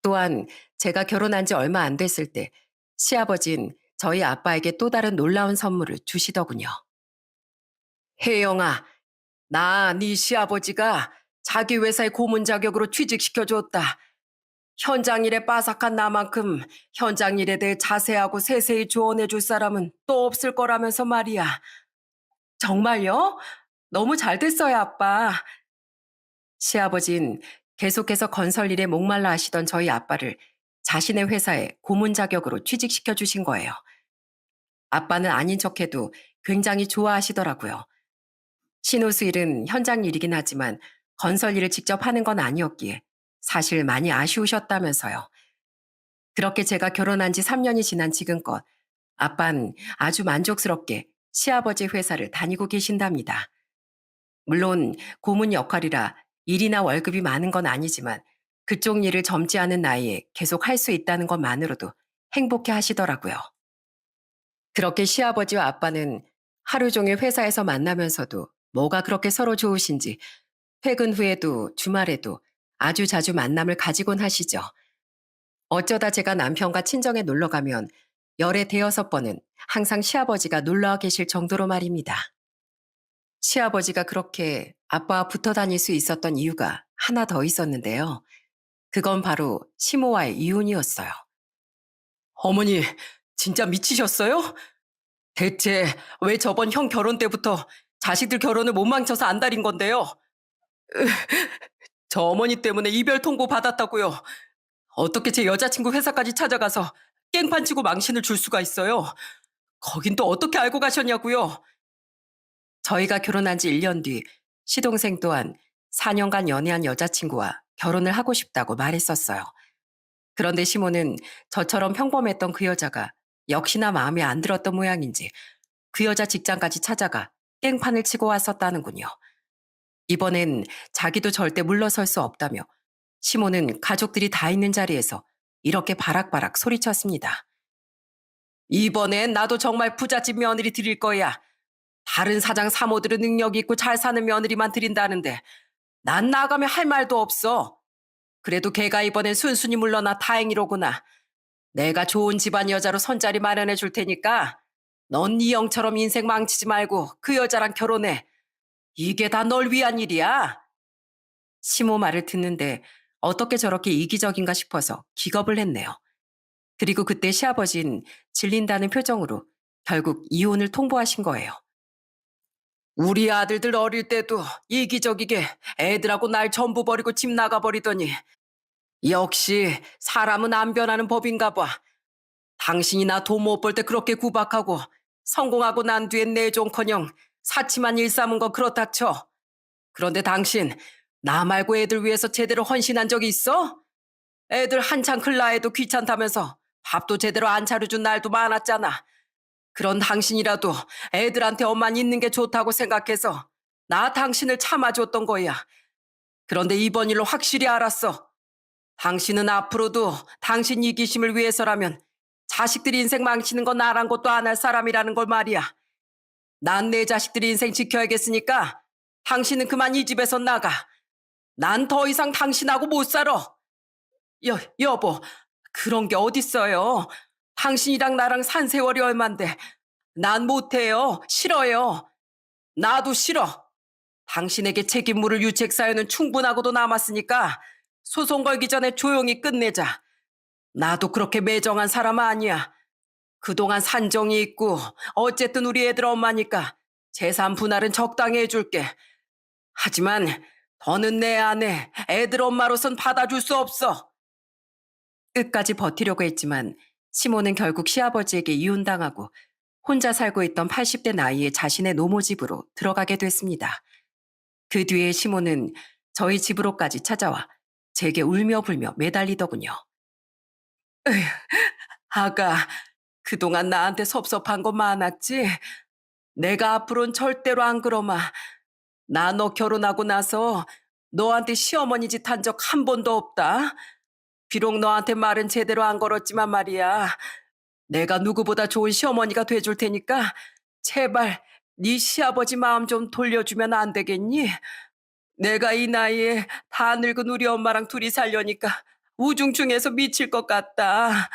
또한 제가 결혼한 지 얼마 안 됐을 때 시아버진 저희 아빠에게 또 다른 놀라운 선물을 주시더군요. 혜영아, 나 네 시아버지가 자기 회사의 고문 자격으로 취직시켜줬다. 현장 일에 빠삭한 나만큼 현장 일에 대해 자세하고 세세히 조언해 줄 사람은 또 없을 거라면서 말이야. 정말요? 너무 잘 됐어요, 아빠. 시아버진 계속해서 건설 일에 목말라 하시던 저희 아빠를 자신의 회사에 고문 자격으로 취직시켜 주신 거예요. 아빠는 아닌 척해도 굉장히 좋아하시더라고요. 신호수 일은 현장 일이긴 하지만 건설 일을 직접 하는 건 아니었기에 사실 많이 아쉬우셨다면서요. 그렇게 제가 결혼한 지 3년이 지난 지금껏 아빤 아주 만족스럽게 시아버지 회사를 다니고 계신답니다. 물론 고문 역할이라 일이나 월급이 많은 건 아니지만 그쪽 일을 젊지 않은 나이에 계속 할 수 있다는 것만으로도 행복해 하시더라고요. 그렇게 시아버지와 아빠는 하루 종일 회사에서 만나면서도 뭐가 그렇게 서로 좋으신지 퇴근 후에도 주말에도 아주 자주 만남을 가지곤 하시죠. 어쩌다 제가 남편과 친정에 놀러 가면 열에 대여섯 번은 항상 시아버지가 놀러 계실 정도로 말입니다. 시아버지가 그렇게 아빠와 붙어 다닐 수 있었던 이유가 하나 더 있었는데요. 그건 바로 시모와의 이혼이었어요. 어머니, 진짜 미치셨어요? 대체 왜 저번 형 결혼 때부터 자식들 결혼을 못 망쳐서 안달인 건데요? 저 어머니 때문에 이별 통보 받았다고요. 어떻게 제 여자친구 회사까지 찾아가서 깽판 치고 망신을 줄 수가 있어요? 거긴 또 어떻게 알고 가셨냐고요? 저희가 결혼한 지 1년 뒤 시동생 또한 4년간 연애한 여자친구와 결혼을 하고 싶다고 말했었어요. 그런데 시모는 저처럼 평범했던 그 여자가 역시나 마음에 안 들었던 모양인지 그 여자 직장까지 찾아가 깽판을 치고 왔었다는군요. 이번엔 자기도 절대 물러설 수 없다며 시모는 가족들이 다 있는 자리에서 이렇게 바락바락 소리쳤습니다. 이번엔 나도 정말 부잣집 며느리 드릴 거야. 다른 사장 사모들은 능력 있고 잘 사는 며느리만 드린다는데 난 나가면 할 말도 없어. 그래도 걔가 이번엔 순순히 물러나 다행이로구나. 내가 좋은 집안 여자로 손자리 마련해 줄 테니까 넌 네 형처럼 인생 망치지 말고 그 여자랑 결혼해. 이게 다 널 위한 일이야. 시모 말을 듣는데 어떻게 저렇게 이기적인가 싶어서 기겁을 했네요. 그리고 그때 시아버진 질린다는 표정으로 결국 이혼을 통보하신 거예요. 우리 아들들 어릴 때도 이기적이게 애들하고 날 전부 버리고 집 나가버리더니 역시 사람은 안 변하는 법인가 봐. 당신이나 돈 못 벌 때 그렇게 구박하고 성공하고 난 뒤엔 내종커녕 사치만 일삼은 거 그렇다 쳐. 그런데 당신 나 말고 애들 위해서 제대로 헌신한 적이 있어? 애들 한창 클 나에도 귀찮다면서 밥도 제대로 안 차려준 날도 많았잖아. 그런 당신이라도 애들한테 엄만 있는 게 좋다고 생각해서 나 당신을 참아줬던 거야. 그런데 이번 일로 확실히 알았어. 당신은 앞으로도 당신 이기심을 위해서라면 자식들 인생 망치는 거 나란 것도 안 할 사람이라는 걸 말이야. 난 내 자식들 인생 지켜야겠으니까 당신은 그만 이 집에서 나가. 난 더 이상 당신하고 못 살아. 여보, 그런 게 어딨어요. 당신이랑 나랑 산 세월이 얼만데 난 못해요. 싫어요. 나도 싫어. 당신에게 책임 물을 유책 사유는 충분하고도 남았으니까 소송 걸기 전에 조용히 끝내자. 나도 그렇게 매정한 사람 아니야. 그동안 산정이 있고 어쨌든 우리 애들 엄마니까 재산 분할은 적당히 해줄게. 하지만 더는 내 아내, 애들 엄마로선 받아줄 수 없어. 끝까지 버티려고 했지만 시모는 결국 시아버지에게 이혼당하고 혼자 살고 있던 80대 나이에 자신의 노모집으로 들어가게 됐습니다. 그 뒤에 시모는 저희 집으로까지 찾아와 제게 울며 불며 매달리더군요. 에휴, 아가, 그동안 나한테 섭섭한 거 많았지? 내가 앞으로는 절대로 안 그러마. 나 너 결혼하고 나서 너한테 시어머니 짓 한 적 한 번도 없다. 비록 너한테 말은 제대로 안 걸었지만 말이야. 내가 누구보다 좋은 시어머니가 돼줄 테니까 제발 네 시아버지 마음 좀 돌려주면 안 되겠니? 내가 이 나이에 다 늙은 우리 엄마랑 둘이 살려니까 우중충해서 미칠 것 같다.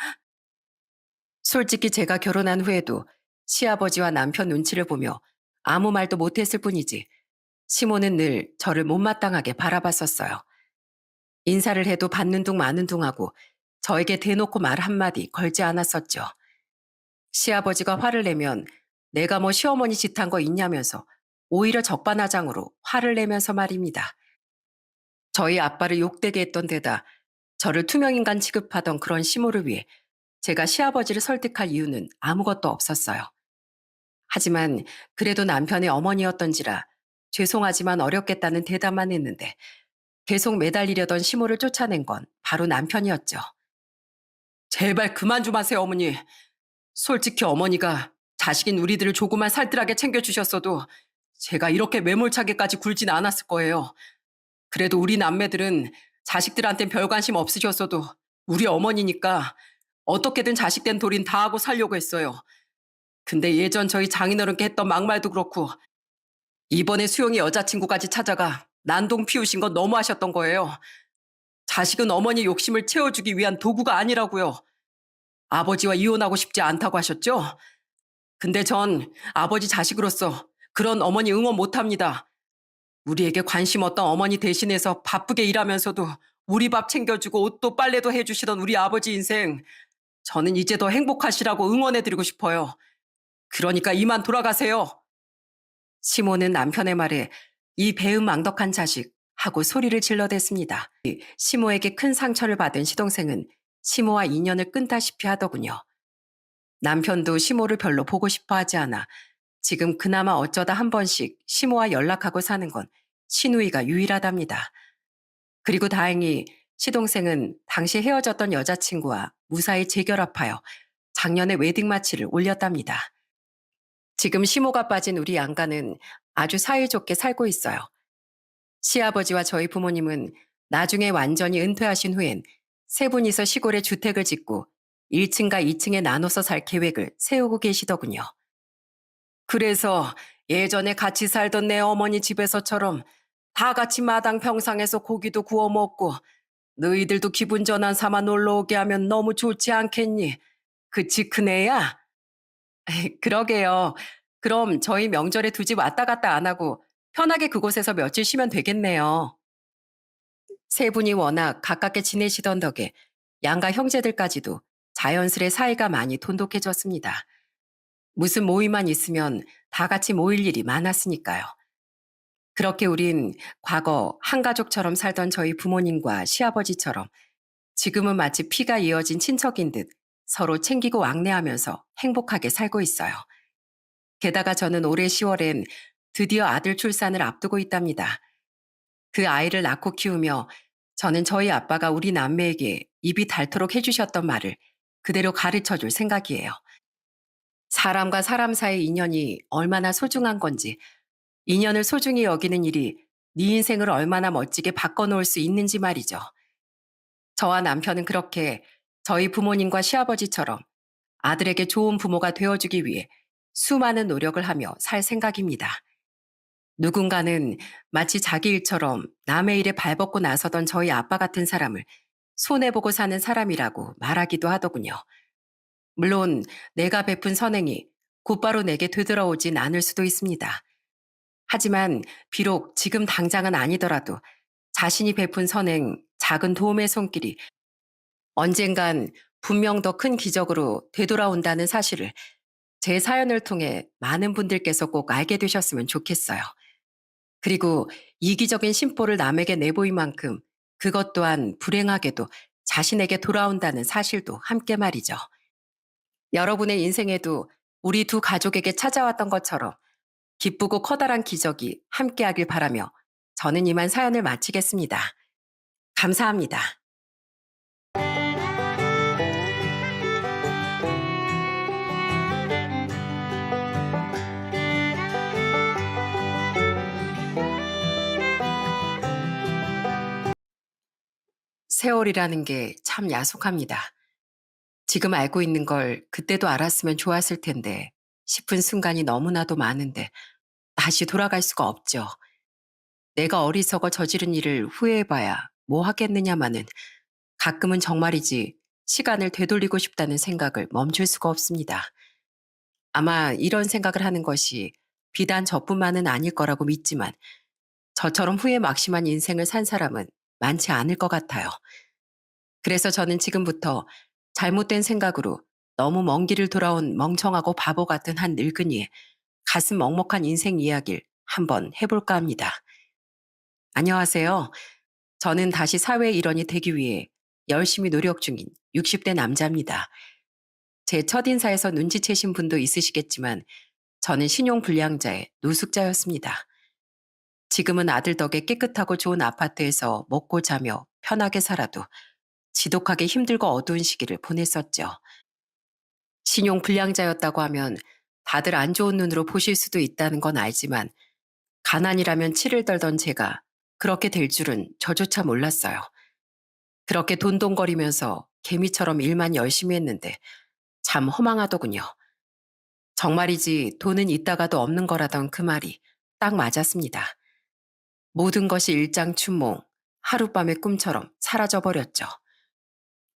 솔직히 제가 결혼한 후에도 시아버지와 남편 눈치를 보며 아무 말도 못했을 뿐이지 시모는 늘 저를 못마땅하게 바라봤었어요. 인사를 해도 받는 둥 마는 둥 하고 저에게 대놓고 말 한마디 걸지 않았었죠. 시아버지가 화를 내면 내가 뭐 시어머니 짓한 거 있냐면서 오히려 적반하장으로 화를 내면서 말입니다. 저희 아빠를 욕되게 했던 데다 저를 투명인간 취급하던 그런 시모를 위해 제가 시아버지를 설득할 이유는 아무것도 없었어요. 하지만 그래도 남편의 어머니였던지라 죄송하지만 어렵겠다는 대답만 했는데 계속 매달리려던 시모를 쫓아낸 건 바로 남편이었죠. 제발 그만 좀 하세요, 어머니. 솔직히 어머니가 자식인 우리들을 조금만 살뜰하게 챙겨주셨어도 제가 이렇게 매몰차게까지 굴진 않았을 거예요. 그래도 우리 남매들은 자식들한텐 별 관심 없으셨어도 우리 어머니니까 어떻게든 자식된 도린 다 하고 살려고 했어요. 근데 예전 저희 장인어른께 했던 막말도 그렇고 이번에 수영이 여자친구까지 찾아가 난동 피우신 건 너무하셨던 거예요. 자식은 어머니 욕심을 채워주기 위한 도구가 아니라고요. 아버지와 이혼하고 싶지 않다고 하셨죠? 근데 전 아버지 자식으로서 그런 어머니 응원 못합니다. 우리에게 관심 없던 어머니 대신해서 바쁘게 일하면서도 우리 밥 챙겨주고 옷도 빨래도 해주시던 우리 아버지 인생, 저는 이제 더 행복하시라고 응원해드리고 싶어요. 그러니까 이만 돌아가세요. 시모는 남편의 말에 이 배은망덕한 자식 하고 소리를 질러댔습니다. 시모에게 큰 상처를 받은 시동생은 시모와 인연을 끊다시피 하더군요. 남편도 시모를 별로 보고 싶어 하지 않아 지금 그나마 어쩌다 한 번씩 시모와 연락하고 사는 건 시누이가 유일하답니다. 그리고 다행히 시동생은 당시 헤어졌던 여자친구와 무사히 재결합하여 작년에 웨딩 마치를 올렸답니다. 지금 시모가 빠진 우리 양가는 아주 사이좋게 살고 있어요. 시아버지와 저희 부모님은 나중에 완전히 은퇴하신 후엔 세 분이서 시골에 주택을 짓고 1층과 2층에 나눠서 살 계획을 세우고 계시더군요. 그래서 예전에 같이 살던 내 어머니 집에서처럼 다 같이 마당 평상에서 고기도 구워 먹고 너희들도 기분 전환 삼아 놀러 오게 하면 너무 좋지 않겠니? 그치 큰애야? 그러게요. 그럼 저희 명절에 두 집 왔다 갔다 안 하고 편하게 그곳에서 며칠 쉬면 되겠네요. 세 분이 워낙 가깝게 지내시던 덕에 양가 형제들까지도 자연스레 사이가 많이 돈독해졌습니다. 무슨 모임만 있으면 다 같이 모일 일이 많았으니까요. 그렇게 우린 과거 한 가족처럼 살던 저희 부모님과 시아버지처럼 지금은 마치 피가 이어진 친척인 듯 서로 챙기고 왕래하면서 행복하게 살고 있어요. 게다가 저는 올해 10월엔 드디어 아들 출산을 앞두고 있답니다. 그 아이를 낳고 키우며 저는 저희 아빠가 우리 남매에게 입이 닳도록 해주셨던 말을 그대로 가르쳐 줄 생각이에요. 사람과 사람 사이의 인연이 얼마나 소중한 건지, 인연을 소중히 여기는 일이 네 인생을 얼마나 멋지게 바꿔놓을 수 있는지 말이죠. 저와 남편은 그렇게 저희 부모님과 시아버지처럼 아들에게 좋은 부모가 되어주기 위해 수많은 노력을 하며 살 생각입니다. 누군가는 마치 자기 일처럼 남의 일에 발벗고 나서던 저희 아빠 같은 사람을 손해보고 사는 사람이라고 말하기도 하더군요. 물론 내가 베푼 선행이 곧바로 내게 되돌아오진 않을 수도 있습니다. 하지만 비록 지금 당장은 아니더라도 자신이 베푼 선행, 작은 도움의 손길이 언젠간 분명 더 큰 기적으로 되돌아온다는 사실을 제 사연을 통해 많은 분들께서 꼭 알게 되셨으면 좋겠어요. 그리고 이기적인 심보를 남에게 내보인 만큼 그것 또한 불행하게도 자신에게 돌아온다는 사실도 함께 말이죠. 여러분의 인생에도 우리 두 가족에게 찾아왔던 것처럼 기쁘고 커다란 기적이 함께하길 바라며 저는 이만 사연을 마치겠습니다. 감사합니다. 세월이라는 게 참 야속합니다. 지금 알고 있는 걸 그때도 알았으면 좋았을 텐데 싶은 순간이 너무나도 많은데 다시 돌아갈 수가 없죠. 내가 어리석어 저지른 일을 후회해봐야 뭐 하겠느냐마는 가끔은 정말이지 시간을 되돌리고 싶다는 생각을 멈출 수가 없습니다. 아마 이런 생각을 하는 것이 비단 저뿐만은 아닐 거라고 믿지만 저처럼 후회 막심한 인생을 산 사람은 많지 않을 것 같아요. 그래서 저는 지금부터 잘못된 생각으로 너무 먼 길을 돌아온 멍청하고 바보 같은 한 늙은이의 가슴 먹먹한 인생 이야기를 한번 해볼까 합니다. 안녕하세요. 저는 다시 사회의 일원이 되기 위해 열심히 노력 중인 60대 남자입니다. 제 첫인사에서 눈치채신 분도 있으시겠지만 저는 신용불량자의 노숙자였습니다. 지금은 아들 덕에 깨끗하고 좋은 아파트에서 먹고 자며 편하게 살아도 지독하게 힘들고 어두운 시기를 보냈었죠. 신용 불량자였다고 하면 다들 안 좋은 눈으로 보실 수도 있다는 건 알지만 가난이라면 치를 떨던 제가 그렇게 될 줄은 저조차 몰랐어요. 그렇게 돈돈거리면서 개미처럼 일만 열심히 했는데 참 허망하더군요. 정말이지 돈은 있다가도 없는 거라던 그 말이 딱 맞았습니다. 모든 것이 일장춘몽, 하룻밤의 꿈처럼 사라져버렸죠.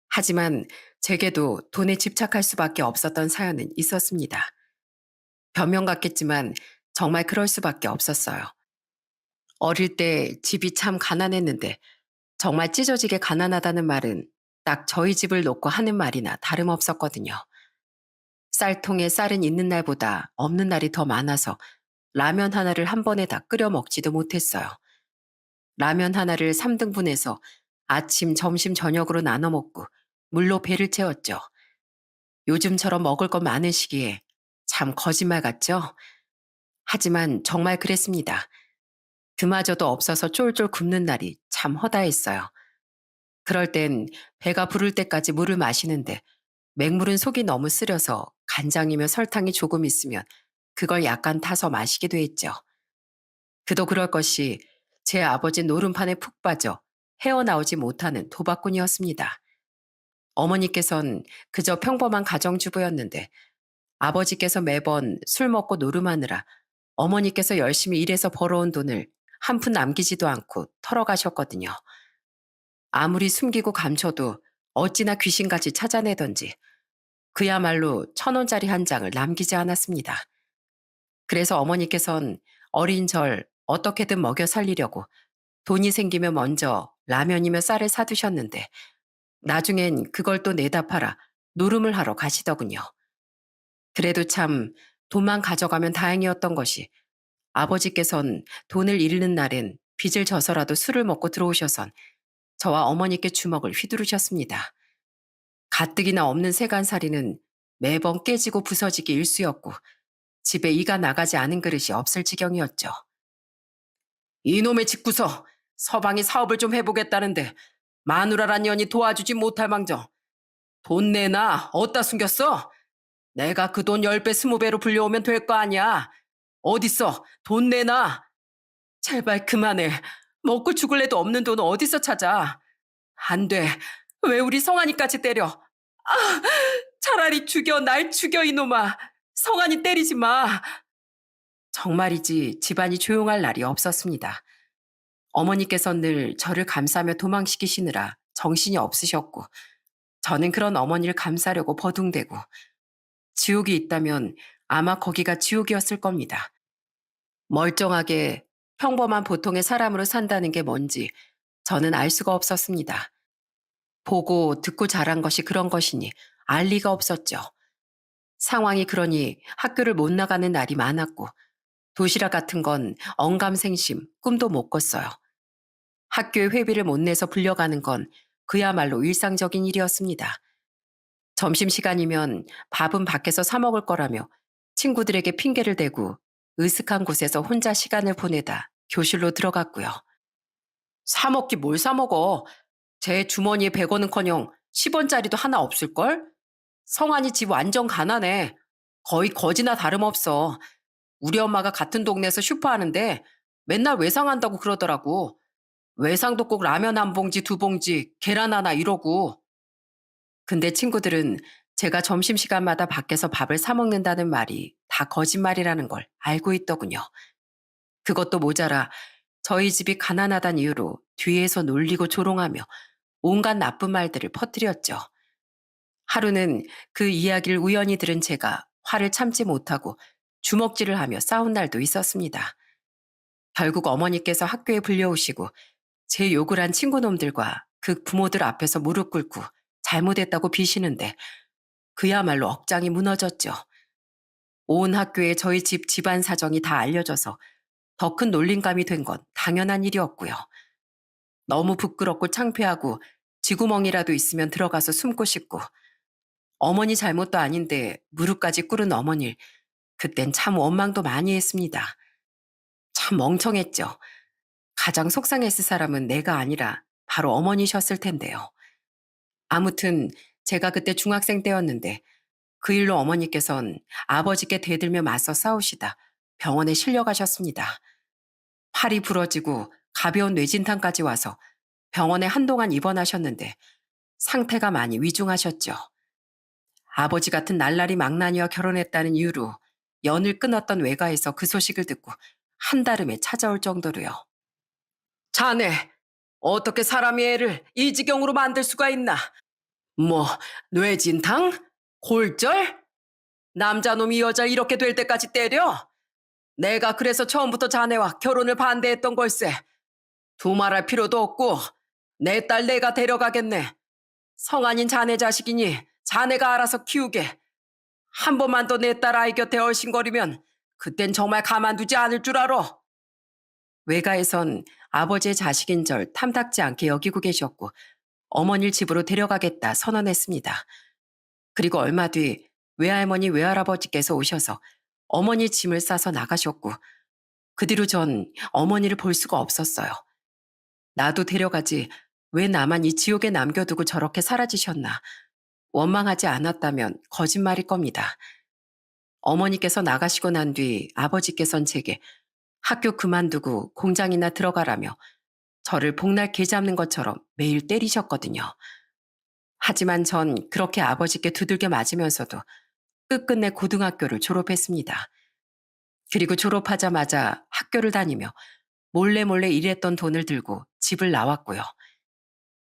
하지만 제게도 돈에 집착할 수밖에 없었던 사연은 있었습니다. 변명 같겠지만 정말 그럴 수밖에 없었어요. 어릴 때 집이 참 가난했는데 정말 찢어지게 가난하다는 말은 딱 저희 집을 놓고 하는 말이나 다름없었거든요. 쌀통에 쌀은 있는 날보다 없는 날이 더 많아서 라면 하나를 한 번에 다 끓여 먹지도 못했어요. 라면 하나를 3등분해서 아침, 점심, 저녁으로 나눠 먹고 물로 배를 채웠죠. 요즘처럼 먹을 것 많은 시기에 참 거짓말 같죠? 하지만 정말 그랬습니다. 그마저도 없어서 쫄쫄 굶는 날이 참 허다했어요. 그럴 땐 배가 부를 때까지 물을 마시는데 맹물은 속이 너무 쓰려서 간장이며 설탕이 조금 있으면 그걸 약간 타서 마시기도 했죠. 그도 그럴 것이 제 아버지 노름판에 푹 빠져 헤어나오지 못하는 도박꾼이었습니다. 어머니께선 그저 평범한 가정주부였는데 아버지께서 매번 술 먹고 노름하느라 어머니께서 열심히 일해서 벌어온 돈을 한 푼 남기지도 않고 털어가셨거든요. 아무리 숨기고 감춰도 어찌나 귀신같이 찾아내던지 그야말로 1,000원짜리 한 장을 남기지 않았습니다. 그래서 어머니께선 어린 절 어떻게든 먹여 살리려고 돈이 생기면 먼저 라면이며 쌀을 사두셨는데 나중엔 그걸 또 내다 팔아 노름을 하러 가시더군요. 그래도 참 돈만 가져가면 다행이었던 것이 아버지께선 돈을 잃는 날엔 빚을 져서라도 술을 먹고 들어오셔선 저와 어머니께 주먹을 휘두르셨습니다. 가뜩이나 없는 세간살이는 매번 깨지고 부서지기 일쑤였고 집에 이가 나가지 않은 그릇이 없을 지경이었죠. 이놈의 집구석! 서방이 사업을 좀 해보겠다는데 마누라란 년이 도와주지 못할 망정. 돈 내놔. 어디다 숨겼어? 내가 그 돈 10배, 20배로 불려오면 될 거 아니야. 어딨어? 돈 내놔. 제발 그만해. 먹고 죽을래도 없는 돈 어디서 찾아. 안 돼. 왜 우리 성환이까지 때려. 아, 차라리 죽여. 날 죽여 이놈아. 성환이 때리지 마. 정말이지 집안이 조용할 날이 없었습니다. 어머니께서 늘 저를 감싸며 도망시키시느라 정신이 없으셨고 저는 그런 어머니를 감싸려고 버둥대고 지옥이 있다면 아마 거기가 지옥이었을 겁니다. 멀쩡하게 평범한 보통의 사람으로 산다는 게 뭔지 저는 알 수가 없었습니다. 보고 듣고 자란 것이 그런 것이니 알 리가 없었죠. 상황이 그러니 학교를 못 나가는 날이 많았고 도시락 같은 건 언감생심, 꿈도 못 꿨어요. 학교에 회비를 못 내서 불려가는 건 그야말로 일상적인 일이었습니다. 점심시간이면 밥은 밖에서 사 먹을 거라며 친구들에게 핑계를 대고 으슥한 곳에서 혼자 시간을 보내다 교실로 들어갔고요. 사 먹기 뭘 사 먹어. 제 주머니에 100원은커녕 10원짜리도 하나 없을걸? 성환이 집 완전 가난해. 거의 거지나 다름없어. 우리 엄마가 같은 동네에서 슈퍼하는데 맨날 외상한다고 그러더라고. 외상도 꼭 라면 한 봉지, 두 봉지, 계란 하나 이러고. 근데 친구들은 제가 점심시간마다 밖에서 밥을 사 먹는다는 말이 다 거짓말이라는 걸 알고 있더군요. 그것도 모자라 저희 집이 가난하단 이유로 뒤에서 놀리고 조롱하며 온갖 나쁜 말들을 퍼뜨렸죠. 하루는 그 이야기를 우연히 들은 제가 화를 참지 못하고 주먹질을 하며 싸운 날도 있었습니다. 결국 어머니께서 학교에 불려오시고 제 욕을 한 친구놈들과 그 부모들 앞에서 무릎 꿇고 잘못했다고 비시는데 그야말로 억장이 무너졌죠. 온 학교에 저희 집 집안 사정이 다 알려져서 더 큰 놀림감이 된 건 당연한 일이었고요. 너무 부끄럽고 창피하고 쥐구멍이라도 있으면 들어가서 숨고 싶고 어머니 잘못도 아닌데 무릎까지 꿇은 어머니를 그땐 참 원망도 많이 했습니다. 참 멍청했죠. 가장 속상했을 사람은 내가 아니라 바로 어머니셨을 텐데요. 아무튼 제가 그때 중학생 때였는데 그 일로 어머니께선 아버지께 대들며 맞서 싸우시다 병원에 실려가셨습니다. 팔이 부러지고 가벼운 뇌진탕까지 와서 병원에 한동안 입원하셨는데 상태가 많이 위중하셨죠. 아버지 같은 날라리 망나니와 결혼했다는 이유로 연을 끊었던 외가에서 그 소식을 듣고 한달음에 찾아올 정도로요. 자네, 어떻게 사람이 애를 이 지경으로 만들 수가 있나? 뭐, 뇌진탕? 골절? 남자놈이 여자 이렇게 될 때까지 때려? 내가 그래서 처음부터 자네와 결혼을 반대했던 걸세. 두말할 필요도 없고 내 딸 내가 데려가겠네. 성아닌 자네 자식이니 자네가 알아서 키우게. 한 번만 더 내 딸 아이 곁에 얼씬거리면 그땐 정말 가만두지 않을 줄 알아. 외가에선 아버지의 자식인 절 탐탁지 않게 여기고 계셨고 어머니를 집으로 데려가겠다 선언했습니다. 그리고 얼마 뒤 외할머니 외할아버지께서 오셔서 어머니 짐을 싸서 나가셨고 그 뒤로 전 어머니를 볼 수가 없었어요. 나도 데려가지 왜 나만 이 지옥에 남겨두고 저렇게 사라지셨나. 원망하지 않았다면 거짓말일 겁니다. 어머니께서 나가시고 난 뒤 아버지께선 제게 학교 그만두고 공장이나 들어가라며 저를 복날 개 잡는 것처럼 매일 때리셨거든요. 하지만 전 그렇게 아버지께 두들겨 맞으면서도 끝끝내 고등학교를 졸업했습니다. 그리고 졸업하자마자 학교를 다니며 몰래 몰래 일했던 돈을 들고 집을 나왔고요.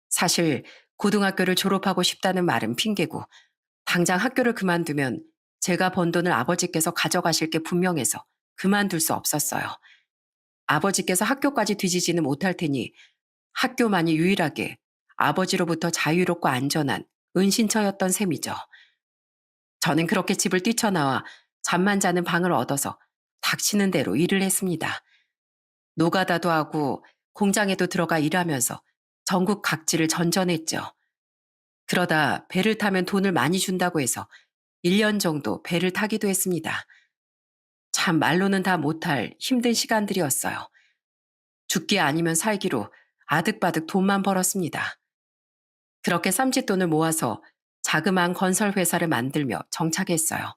사실 고등학교를 졸업하고 싶다는 말은 핑계고 당장 학교를 그만두면 제가 번 돈을 아버지께서 가져가실 게 분명해서 그만둘 수 없었어요. 아버지께서 학교까지 뒤지지는 못할 테니 학교만이 유일하게 아버지로부터 자유롭고 안전한 은신처였던 셈이죠. 저는 그렇게 집을 뛰쳐나와 잠만 자는 방을 얻어서 닥치는 대로 일을 했습니다. 노가다도 하고 공장에도 들어가 일하면서 전국 각지를 전전했죠. 그러다 배를 타면 돈을 많이 준다고 해서 1년 정도 배를 타기도 했습니다. 참 말로는 다 못할 힘든 시간들이었어요. 죽기 아니면 살기로 아득바득 돈만 벌었습니다. 그렇게 쌈짓돈을 모아서 자그마한 건설회사를 만들며 정착했어요.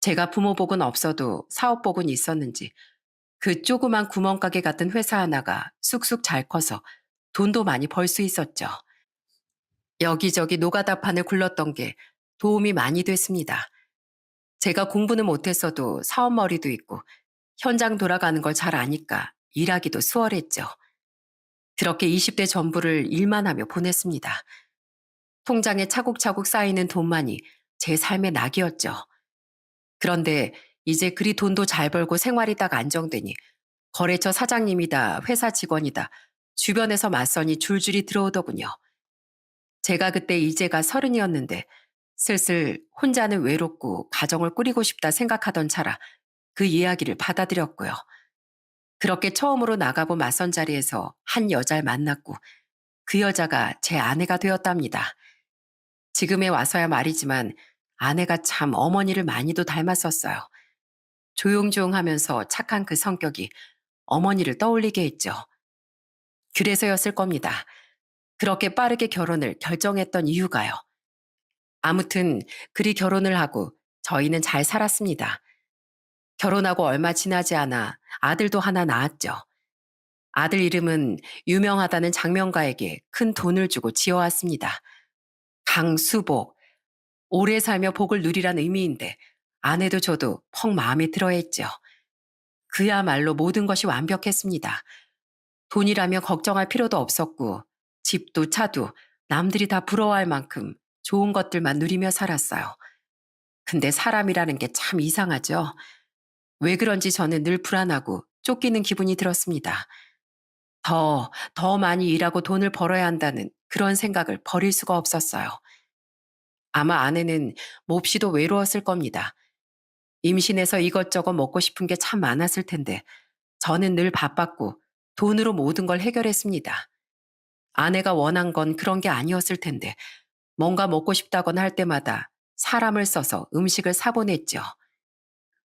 제가 부모복은 없어도 사업복은 있었는지 그 조그만 구멍가게 같은 회사 하나가 쑥쑥 잘 커서 돈도 많이 벌 수 있었죠. 여기저기 노가다판을 굴렀던 게 도움이 많이 됐습니다. 제가 공부는 못했어도 사업머리도 있고 현장 돌아가는 걸 잘 아니까 일하기도 수월했죠. 그렇게 20대 전부를 일만 하며 보냈습니다. 통장에 차곡차곡 쌓이는 돈만이 제 삶의 낙이었죠. 그런데 이제 그리 돈도 잘 벌고 생활이 딱 안정되니 거래처 사장님이다 회사 직원이다 주변에서 맞선이 줄줄이 들어오더군요. 제가 그때 이제가 30이었는데 슬슬 혼자는 외롭고 가정을 꾸리고 싶다 생각하던 차라 그 이야기를 받아들였고요. 그렇게 처음으로 나가본 맞선 자리에서 한 여자를 만났고 그 여자가 제 아내가 되었답니다. 지금에 와서야 말이지만 아내가 참 어머니를 많이도 닮았었어요. 조용조용하면서 착한 그 성격이 어머니를 떠올리게 했죠. 그래서였을 겁니다. 그렇게 빠르게 결혼을 결정했던 이유가요. 아무튼 그리 결혼을 하고 저희는 잘 살았습니다. 결혼하고 얼마 지나지 않아 아들도 하나 낳았죠. 아들 이름은 유명하다는 장명가에게 큰 돈을 주고 지어왔습니다. 강수복. 오래 살며 복을 누리란 의미인데 아내도 저도 퍽 마음에 들어했죠. 그야말로 모든 것이 완벽했습니다. 돈이라며 걱정할 필요도 없었고 집도 차도 남들이 다 부러워할 만큼 좋은 것들만 누리며 살았어요. 근데 사람이라는 게 참 이상하죠. 왜 그런지 저는 늘 불안하고 쫓기는 기분이 들었습니다. 더 많이 일하고 돈을 벌어야 한다는 그런 생각을 버릴 수가 없었어요. 아마 아내는 몹시도 외로웠을 겁니다. 임신해서 이것저것 먹고 싶은 게 참 많았을 텐데 저는 늘 바빴고 돈으로 모든 걸 해결했습니다. 아내가 원한 건 그런 게 아니었을 텐데 뭔가 먹고 싶다거나 할 때마다 사람을 써서 음식을 사보냈죠.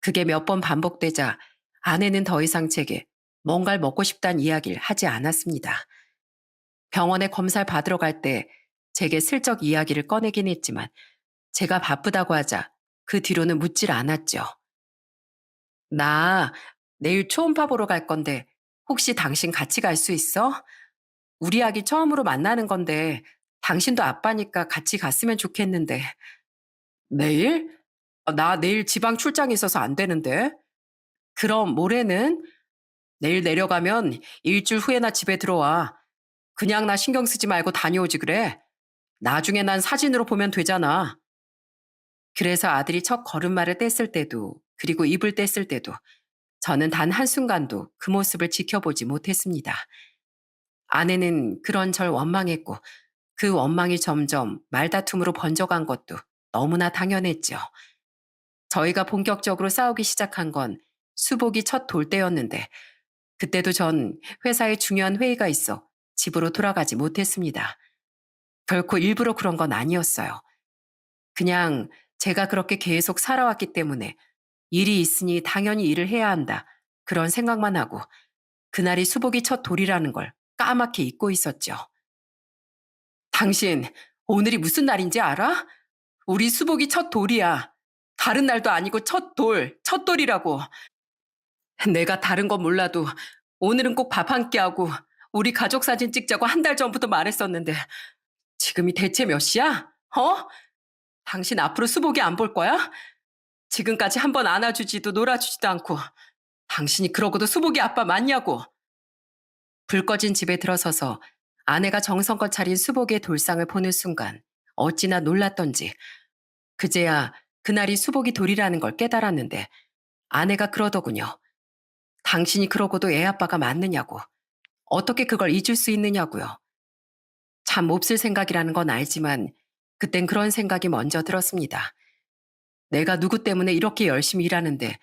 그게 몇 번 반복되자 아내는 더 이상 제게 뭔가를 먹고 싶다는 이야기를 하지 않았습니다. 병원에 검사를 받으러 갈 때 제게 슬쩍 이야기를 꺼내긴 했지만 제가 바쁘다고 하자 그 뒤로는 묻질 않았죠. 나 내일 초음파 보러 갈 건데 혹시 당신 같이 갈 수 있어? 우리 아기 처음으로 만나는 건데 당신도 아빠니까 같이 갔으면 좋겠는데. 내일? 나 내일 지방 출장이 있어서 안 되는데. 그럼 모레는? 내일 내려가면 일주일 후에나 집에 들어와. 그냥 나 신경 쓰지 말고 다녀오지 그래. 나중에 난 사진으로 보면 되잖아. 그래서 아들이 첫 걸음마를 뗐을 때도 그리고 입을 뗐을 때도 저는 단 한순간도 그 모습을 지켜보지 못했습니다. 아내는 그런 절 원망했고 그 원망이 점점 말다툼으로 번져간 것도 너무나 당연했죠. 저희가 본격적으로 싸우기 시작한 건 수복이 첫 돌 때였는데 그때도 전 회사에 중요한 회의가 있어 집으로 돌아가지 못했습니다. 결코 일부러 그런 건 아니었어요. 그냥 제가 그렇게 계속 살아왔기 때문에 일이 있으니 당연히 일을 해야 한다. 그런 생각만 하고 그날이 수복이 첫 돌이라는 걸 까맣게 잊고 있었죠. 당신, 오늘이 무슨 날인지 알아? 우리 수복이 첫 돌이야. 다른 날도 아니고 첫 돌, 첫 돌이라고. 내가 다른 건 몰라도 오늘은 꼭 밥 한 끼 하고 우리 가족 사진 찍자고 한 달 전부터 말했었는데 지금이 대체 몇 시야? 어? 당신 앞으로 수복이 안 볼 거야? 지금까지 한 번 안아주지도 놀아주지도 않고 당신이 그러고도 수복이 아빠 맞냐고. 불 꺼진 집에 들어서서 아내가 정성껏 차린 수복의 돌상을 보는 순간 어찌나 놀랐던지 그제야 그날이 수복이 돌이라는 걸 깨달았는데 아내가 그러더군요. 당신이 그러고도 애 아빠가 맞느냐고. 어떻게 그걸 잊을 수 있느냐고요. 참 몹쓸 생각이라는 건 알지만 그땐 그런 생각이 먼저 들었습니다. 내가 누구 때문에 이렇게 열심히 일하는데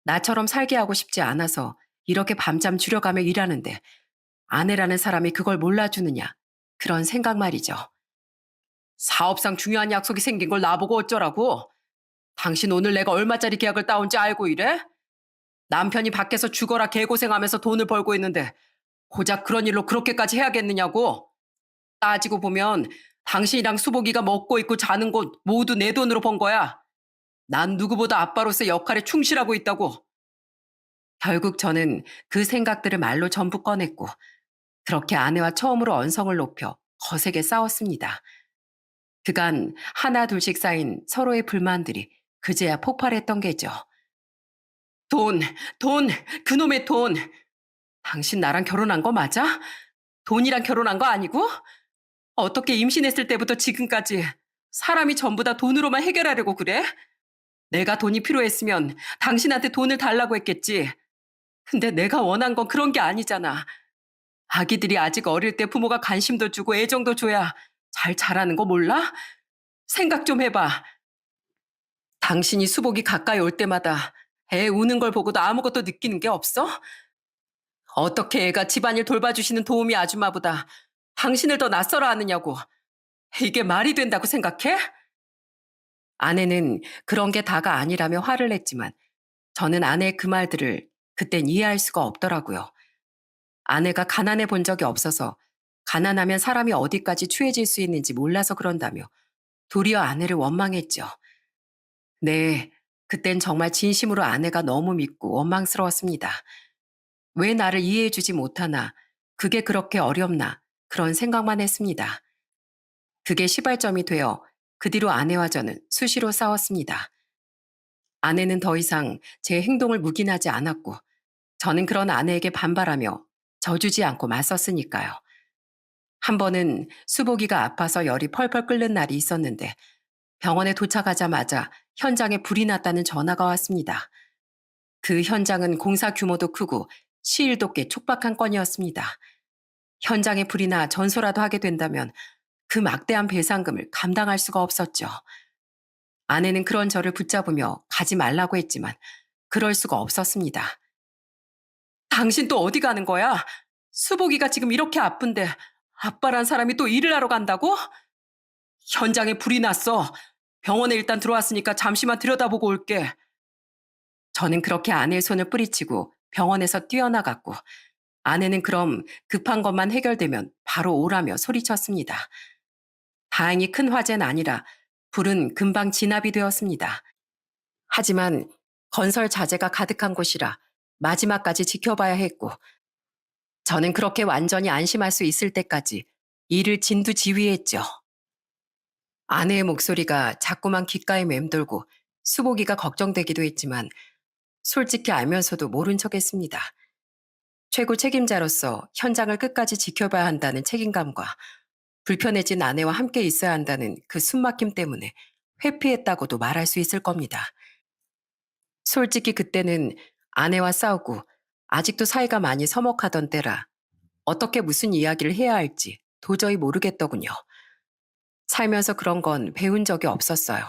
나처럼 살게 하고 싶지 않아서 이렇게 밤잠 줄여가며 일하는데 아내라는 사람이 그걸 몰라주느냐. 그런 생각 말이죠. 사업상 중요한 약속이 생긴 걸 나보고 어쩌라고? 당신 오늘 내가 얼마짜리 계약을 따온지 알고 이래? 남편이 밖에서 죽어라 개고생하면서 돈을 벌고 있는데 고작 그런 일로 그렇게까지 해야겠느냐고? 따지고 보면 당신이랑 수복이가 먹고 있고 자는 곳 모두 내 돈으로 번 거야. 난 누구보다 아빠로서 역할에 충실하고 있다고. 결국 저는 그 생각들을 말로 전부 꺼냈고 그렇게 아내와 처음으로 언성을 높여 거세게 싸웠습니다. 그간 하나 둘씩 쌓인 서로의 불만들이 그제야 폭발했던 게죠. 돈, 돈, 그놈의 돈. 당신 나랑 결혼한 거 맞아? 돈이랑 결혼한 거 아니고? 어떻게 임신했을 때부터 지금까지 사람이 전부 다 돈으로만 해결하려고 그래? 내가 돈이 필요했으면 당신한테 돈을 달라고 했겠지. 근데 내가 원한 건 그런 게 아니잖아. 아기들이 아직 어릴 때 부모가 관심도 주고 애정도 줘야 잘 자라는 거 몰라? 생각 좀 해봐. 당신이 수복이 가까이 올 때마다 애 우는 걸 보고도 아무것도 느끼는 게 없어? 어떻게 애가 집안일 돌봐주시는 도우미 아줌마보다 당신을 더 낯설어 하느냐고. 이게 말이 된다고 생각해? 아내는 그런 게 다가 아니라며 화를 냈지만 저는 아내의 그 말들을 그땐 이해할 수가 없더라고요. 아내가 가난해 본 적이 없어서 가난하면 사람이 어디까지 추해질 수 있는지 몰라서 그런다며 도리어 아내를 원망했죠. 네, 그땐 정말 진심으로 아내가 너무 믿고 원망스러웠습니다. 왜 나를 이해해주지 못하나, 그게 그렇게 어렵나, 그런 생각만 했습니다. 그게 시발점이 되어 그 뒤로 아내와 저는 수시로 싸웠습니다. 아내는 더 이상 제 행동을 묵인하지 않았고, 저는 그런 아내에게 반발하며 져주지 않고 맞섰으니까요. 한 번은 수복이가 아파서 열이 펄펄 끓는 날이 있었는데, 병원에 도착하자마자 현장에 불이 났다는 전화가 왔습니다. 그 현장은 공사 규모도 크고 시일도 꽤 촉박한 건이었습니다. 현장에 불이 나 전소라도 하게 된다면 그 막대한 배상금을 감당할 수가 없었죠. 아내는 그런 저를 붙잡으며 가지 말라고 했지만 그럴 수가 없었습니다. 당신 또 어디 가는 거야? 수복이가 지금 이렇게 아픈데 아빠란 사람이 또 일을 하러 간다고? 현장에 불이 났어. 병원에 일단 들어왔으니까 잠시만 들여다보고 올게. 저는 그렇게 아내의 손을 뿌리치고 병원에서 뛰어나갔고 아내는 그럼 급한 것만 해결되면 바로 오라며 소리쳤습니다. 다행히 큰 화재는 아니라 불은 금방 진압이 되었습니다. 하지만 건설 자재가 가득한 곳이라 마지막까지 지켜봐야 했고 저는 그렇게 완전히 안심할 수 있을 때까지 일을 진두지휘했죠. 아내의 목소리가 자꾸만 귓가에 맴돌고 수복이가 걱정되기도 했지만 솔직히 알면서도 모른 척했습니다. 최고 책임자로서 현장을 끝까지 지켜봐야 한다는 책임감과 불편해진 아내와 함께 있어야 한다는 그 숨막힘 때문에 회피했다고도 말할 수 있을 겁니다. 솔직히 그때는 아내와 싸우고 아직도 사이가 많이 서먹하던 때라 어떻게 무슨 이야기를 해야 할지 도저히 모르겠더군요. 살면서 그런 건 배운 적이 없었어요.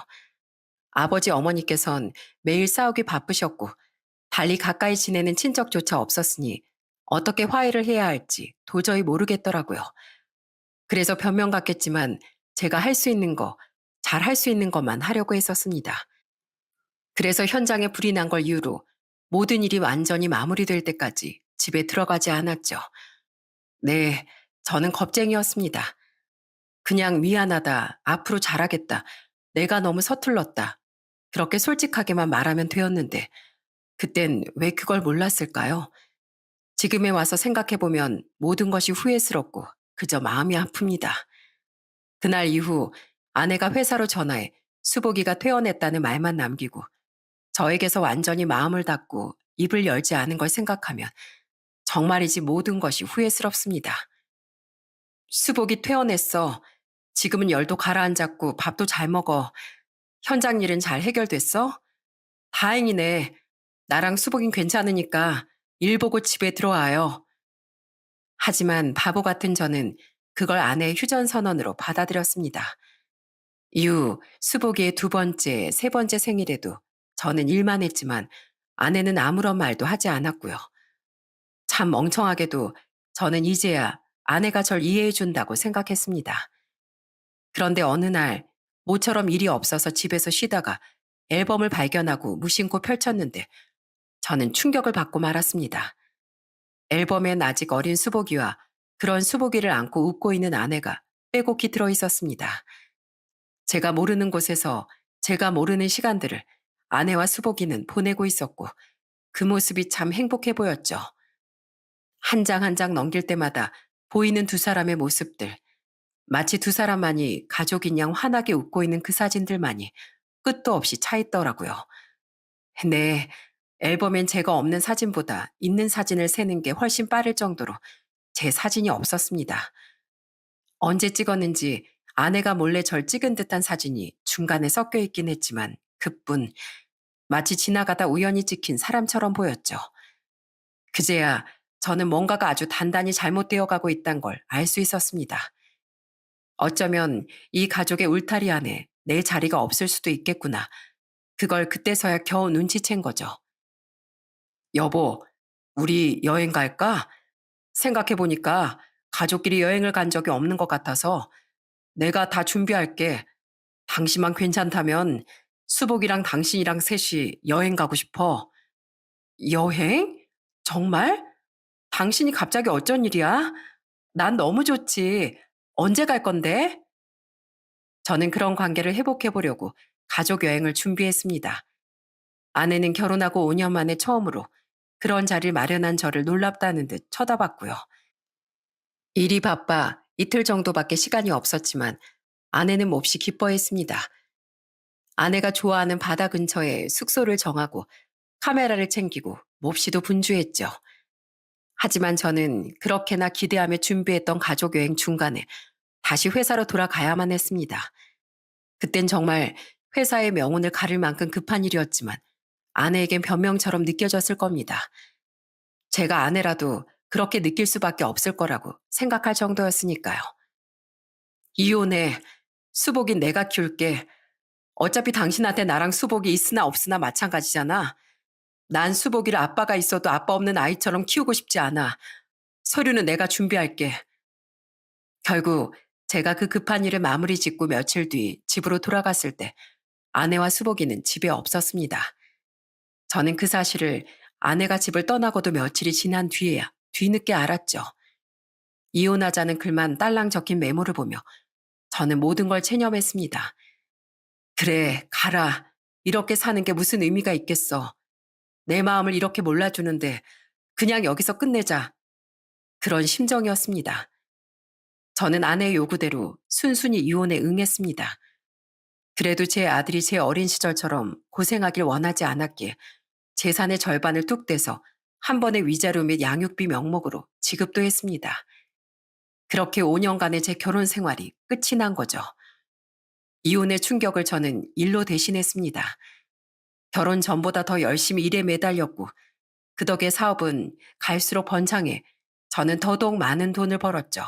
아버지 어머니께선 매일 싸우기 바쁘셨고 달리 가까이 지내는 친척조차 없었으니 어떻게 화해를 해야 할지 도저히 모르겠더라고요. 그래서 변명 같겠지만 제가 할 수 있는 거, 잘 할 수 있는 것만 하려고 했었습니다. 그래서 현장에 불이 난 걸 이유로 모든 일이 완전히 마무리될 때까지 집에 들어가지 않았죠. 네, 저는 겁쟁이였습니다. 그냥 미안하다, 앞으로 잘하겠다, 내가 너무 서툴렀다. 그렇게 솔직하게만 말하면 되었는데 그땐 왜 그걸 몰랐을까요? 지금에 와서 생각해보면 모든 것이 후회스럽고 그저 마음이 아픕니다. 그날 이후 아내가 회사로 전화해 수복이가 퇴원했다는 말만 남기고 저에게서 완전히 마음을 닫고 입을 열지 않은 걸 생각하면 정말이지 모든 것이 후회스럽습니다. 수복이 퇴원했어. 지금은 열도 가라앉았고 밥도 잘 먹어. 현장 일은 잘 해결됐어? 다행이네. 나랑 수복인 괜찮으니까 일 보고 집에 들어와요. 하지만 바보 같은 저는 그걸 아내의 휴전선언으로 받아들였습니다. 이후 수복이의 두 번째, 세 번째 생일에도 저는 일만 했지만 아내는 아무런 말도 하지 않았고요. 참 멍청하게도 저는 이제야 아내가 절 이해해 준다고 생각했습니다. 그런데 어느 날 모처럼 일이 없어서 집에서 쉬다가 앨범을 발견하고 무심코 펼쳤는데 저는 충격을 받고 말았습니다. 앨범엔 아직 어린 수복이와 그런 수복이를 안고 웃고 있는 아내가 빼곡히 들어 있었습니다. 제가 모르는 곳에서 제가 모르는 시간들을 아내와 수복이는 보내고 있었고 그 모습이 참 행복해 보였죠. 한 장 한 장 넘길 때마다 보이는 두 사람의 모습들, 마치 두 사람만이 가족인 양 환하게 웃고 있는 그 사진들만이 끝도 없이 차 있더라고요. 네, 앨범엔 제가 없는 사진보다 있는 사진을 세는 게 훨씬 빠를 정도로 제 사진이 없었습니다. 언제 찍었는지 아내가 몰래 절 찍은 듯한 사진이 중간에 섞여 있긴 했지만 그뿐 마치 지나가다 우연히 찍힌 사람처럼 보였죠. 그제야 저는 뭔가가 아주 단단히 잘못되어 가고 있다는 걸 알 수 있었습니다. 어쩌면 이 가족의 울타리 안에 내 자리가 없을 수도 있겠구나. 그걸 그때서야 겨우 눈치챈 거죠. 여보, 우리 여행 갈까? 생각해보니까 가족끼리 여행을 간 적이 없는 것 같아서 내가 다 준비할게. 당신만 괜찮다면 수복이랑 당신이랑 셋이 여행 가고 싶어. 여행? 정말? 당신이 갑자기 어쩐 일이야? 난 너무 좋지. 언제 갈 건데? 저는 그런 관계를 회복해보려고 가족 여행을 준비했습니다. 아내는 결혼하고 5년 만에 처음으로 그런 자리를 마련한 저를 놀랍다는 듯 쳐다봤고요. 일이 바빠 이틀 정도밖에 시간이 없었지만 아내는 몹시 기뻐했습니다. 아내가 좋아하는 바다 근처에 숙소를 정하고 카메라를 챙기고 몹시도 분주했죠. 하지만 저는 그렇게나 기대하며 준비했던 가족여행 중간에 다시 회사로 돌아가야만 했습니다. 그땐 정말 회사의 명운을 가를 만큼 급한 일이었지만 아내에겐 변명처럼 느껴졌을 겁니다. 제가 아내라도 그렇게 느낄 수밖에 없을 거라고 생각할 정도였으니까요. 이혼해. 수복인 내가 키울게. 어차피 당신한테 나랑 수복이 있으나 없으나 마찬가지잖아. 난 수복이를 아빠가 있어도 아빠 없는 아이처럼 키우고 싶지 않아. 서류는 내가 준비할게. 결국 제가 그 급한 일을 마무리 짓고 며칠 뒤 집으로 돌아갔을 때 아내와 수복이는 집에 없었습니다. 저는 그 사실을 아내가 집을 떠나고도 며칠이 지난 뒤에야 뒤늦게 알았죠. 이혼하자는 글만 딸랑 적힌 메모를 보며 저는 모든 걸 체념했습니다. 그래, 가라. 이렇게 사는 게 무슨 의미가 있겠어. 내 마음을 이렇게 몰라주는데 그냥 여기서 끝내자. 그런 심정이었습니다. 저는 아내의 요구대로 순순히 이혼에 응했습니다. 그래도 제 아들이 제 어린 시절처럼 고생하길 원하지 않았기에 재산의 절반을 뚝 떼서 한 번의 위자료 및 양육비 명목으로 지급도 했습니다. 그렇게 5년간의 제 결혼 생활이 끝이 난 거죠. 이혼의 충격을 저는 일로 대신했습니다. 결혼 전보다 더 열심히 일에 매달렸고 그 덕에 사업은 갈수록 번창해 저는 더더욱 많은 돈을 벌었죠.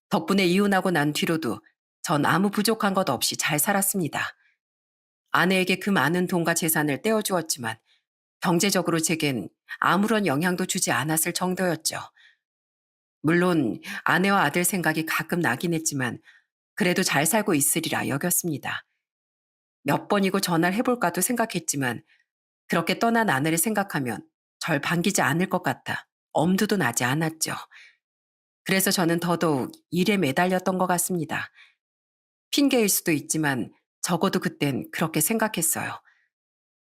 덕분에 이혼하고 난 뒤로도 전 아무 부족한 것 없이 잘 살았습니다. 아내에게 그 많은 돈과 재산을 떼어주었지만 경제적으로 제겐 아무런 영향도 주지 않았을 정도였죠. 물론 아내와 아들 생각이 가끔 나긴 했지만 그래도 잘 살고 있으리라 여겼습니다. 몇 번이고 전화를 해볼까도 생각했지만 그렇게 떠난 아내를 생각하면 절 반기지 않을 것 같아 엄두도 나지 않았죠. 그래서 저는 더더욱 일에 매달렸던 것 같습니다. 핑계일 수도 있지만 적어도 그땐 그렇게 생각했어요.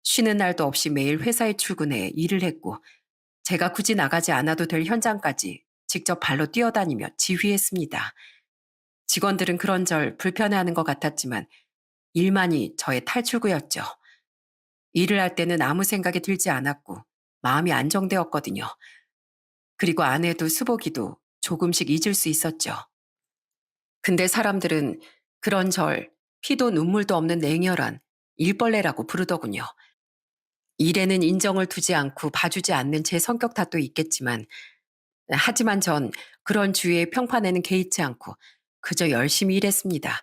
쉬는 날도 없이 매일 회사에 출근해 일을 했고 제가 굳이 나가지 않아도 될 현장까지 직접 발로 뛰어다니며 지휘했습니다. 직원들은 그런 절 불편해하는 것 같았지만 일만이 저의 탈출구였죠. 일을 할 때는 아무 생각이 들지 않았고 마음이 안정되었거든요. 그리고 아내도 수복이도 조금씩 잊을 수 있었죠. 근데 사람들은 그런 절 피도 눈물도 없는 냉혈한 일벌레라고 부르더군요. 일에는 인정을 두지 않고 봐주지 않는 제 성격 탓도 있겠지만 하지만 전 그런 주위의 평판에는 개의치 않고 그저 열심히 일했습니다.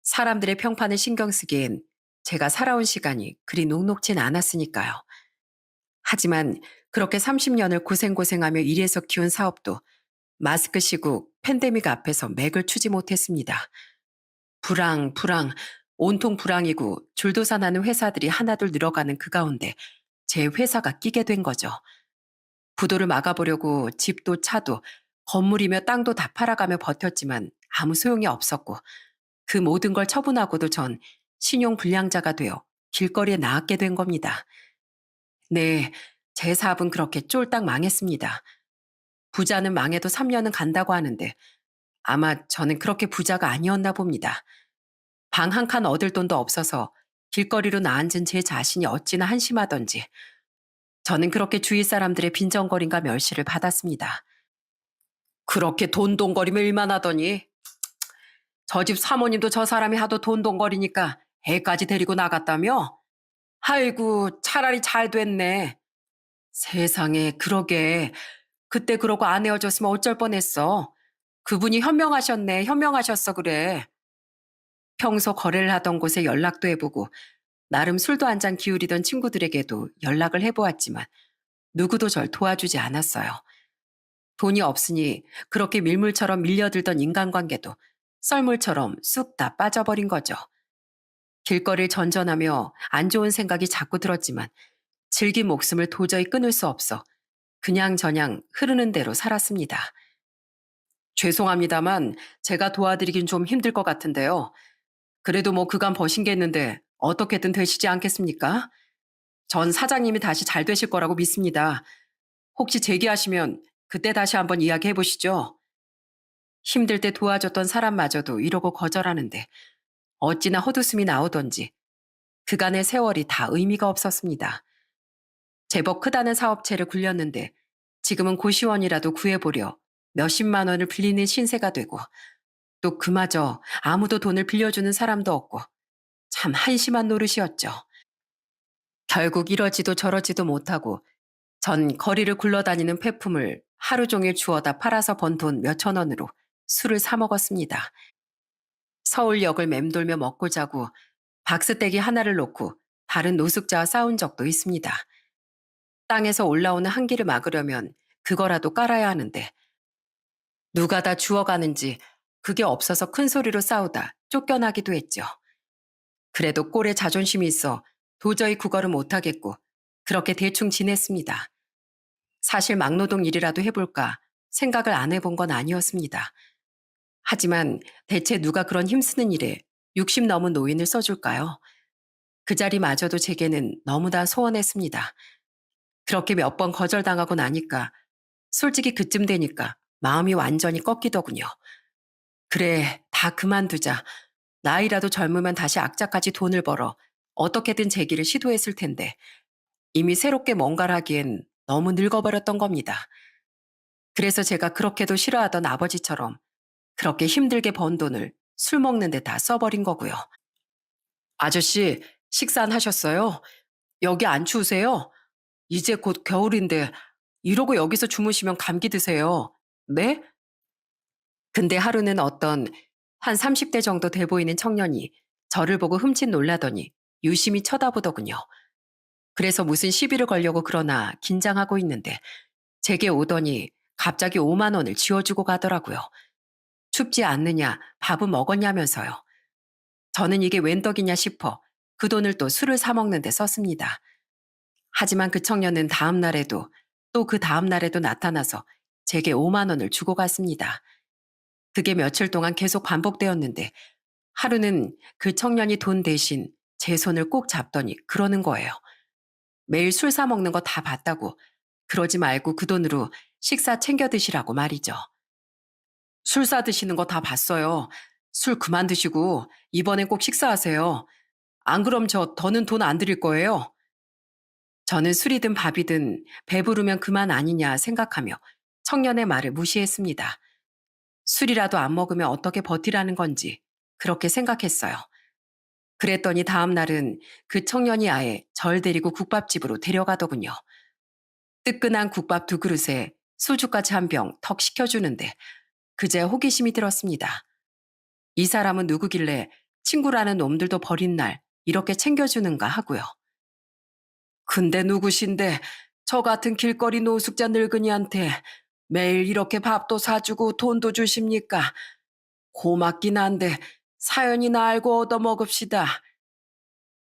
사람들의 평판을 신경 쓰기엔 제가 살아온 시간이 그리 녹록진 않았으니까요. 하지만 그렇게 30년을 고생고생하며 일해서 키운 사업도 마스크 시국 팬데믹 앞에서 맥을 추지 못했습니다. 불황, 온통 불황이고 줄도산하는 회사들이 하나둘 늘어가는 그 가운데 제 회사가 끼게 된 거죠. 부도를 막아보려고 집도 차도 건물이며 땅도 다 팔아가며 버텼지만 아무 소용이 없었고 그 모든 걸 처분하고도 전 신용 불량자가 되어 길거리에 나앉게 된 겁니다. 네, 제 사업은 그렇게 쫄딱 망했습니다. 부자는 망해도 3년은 간다고 하는데 아마 저는 그렇게 부자가 아니었나 봅니다. 방 한 칸 얻을 돈도 없어서 길거리로 나앉은 제 자신이 어찌나 한심하던지 저는 그렇게 주위 사람들의 빈정거림과 멸시를 받았습니다. 그렇게 돈돈거리며 일만 하더니 저 집 사모님도 저 사람이 하도 돈돈거리니까 애까지 데리고 나갔다며? 아이고 차라리 잘 됐네. 세상에 그러게 그때 그러고 안 헤어졌으면 어쩔 뻔했어. 그분이 현명하셨네. 현명하셨어 그래. 평소 거래를 하던 곳에 연락도 해보고 나름 술도 한 잔 기울이던 친구들에게도 연락을 해보았지만 누구도 절 도와주지 않았어요. 돈이 없으니 그렇게 밀물처럼 밀려들던 인간관계도 썰물처럼 쑥 다 빠져버린 거죠. 길거리를 전전하며 안 좋은 생각이 자꾸 들었지만 질긴 목숨을 도저히 끊을 수 없어 그냥저냥 흐르는 대로 살았습니다. 죄송합니다만 제가 도와드리긴 좀 힘들 것 같은데요. 그래도 뭐 그간 버신 게 있는데 어떻게든 되시지 않겠습니까? 전 사장님이 다시 잘 되실 거라고 믿습니다. 혹시 재기하시면 그때 다시 한번 이야기해 보시죠. 힘들 때 도와줬던 사람마저도 이러고 거절하는데 어찌나 헛웃음이 나오던지 그간의 세월이 다 의미가 없었습니다. 제법 크다는 사업체를 굴렸는데 지금은 고시원이라도 구해보려 몇십만 원을 빌리는 신세가 되고 또 그마저 아무도 돈을 빌려주는 사람도 없고 참 한심한 노릇이었죠. 결국 이러지도 저러지도 못하고 전 거리를 굴러다니는 폐품을 하루 종일 주워다 팔아서 번 돈 몇천 원으로 술을 사 먹었습니다. 서울역을 맴돌며 먹고 자고 박스떼기 하나를 놓고 다른 노숙자와 싸운 적도 있습니다. 땅에서 올라오는 한기를 막으려면 그거라도 깔아야 하는데 누가 다 주워가는지 그게 없어서 큰 소리로 싸우다 쫓겨나기도 했죠. 그래도 꼴에 자존심이 있어 도저히 구걸을 못하겠고 그렇게 대충 지냈습니다. 사실 막노동 일이라도 해볼까 생각을 안 해본 건 아니었습니다. 하지만 대체 누가 그런 힘쓰는 일에 60 넘은 노인을 써줄까요? 그 자리마저도 제게는 너무나 소원했습니다. 그렇게 몇 번 거절당하고 나니까 솔직히 그쯤 되니까 마음이 완전히 꺾이더군요. 그래, 다 그만두자. 나이라도 젊으면 다시 악자까지 돈을 벌어 어떻게든 재기를 시도했을 텐데 이미 새롭게 뭔가를 하기엔 너무 늙어버렸던 겁니다. 그래서 제가 그렇게도 싫어하던 아버지처럼 그렇게 힘들게 번 돈을 술 먹는 데 다 써버린 거고요. 아저씨, 식사는 하셨어요? 여기 안 추우세요? 이제 곧 겨울인데 이러고 여기서 주무시면 감기 드세요. 네? 근데 하루는 어떤 한 30대 정도 돼 보이는 청년이 저를 보고 흠칫 놀라더니 유심히 쳐다보더군요. 그래서 무슨 시비를 걸려고 그러나 긴장하고 있는데 제게 오더니 갑자기 5만 원을 쥐어주고 가더라고요. 춥지 않느냐, 밥은 먹었냐면서요. 저는 이게 웬 떡이냐 싶어 그 돈을 또 술을 사 먹는 데 썼습니다. 하지만 그 청년은 다음 날에도 또 그 다음 날에도 나타나서 제게 5만 원을 주고 갔습니다. 그게 며칠 동안 계속 반복되었는데 하루는 그 청년이 돈 대신 제 손을 꼭 잡더니 그러는 거예요. 매일 술 사 먹는 거 다 봤다고. 그러지 말고 그 돈으로 식사 챙겨 드시라고 말이죠. 술 사 드시는 거 다 봤어요. 술 그만 드시고 이번엔 꼭 식사하세요. 안 그럼 저 더는 돈 안 드릴 거예요. 저는 술이든 밥이든 배부르면 그만 아니냐 생각하며 청년의 말을 무시했습니다. 술이라도 안 먹으면 어떻게 버티라는 건지 그렇게 생각했어요. 그랬더니 다음 날은 그 청년이 아예 절 데리고 국밥집으로 데려가더군요. 뜨끈한 국밥 2그릇에 소주까지 한 병 턱 시켜주는데 그제 호기심이 들었습니다. 이 사람은 누구길래 친구라는 놈들도 버린 날 이렇게 챙겨주는가 하고요. 근데 누구신데 저 같은 길거리 노숙자 늙은이한테 매일 이렇게 밥도 사주고 돈도 주십니까? 고맙긴 한데 사연이나 알고 얻어먹읍시다.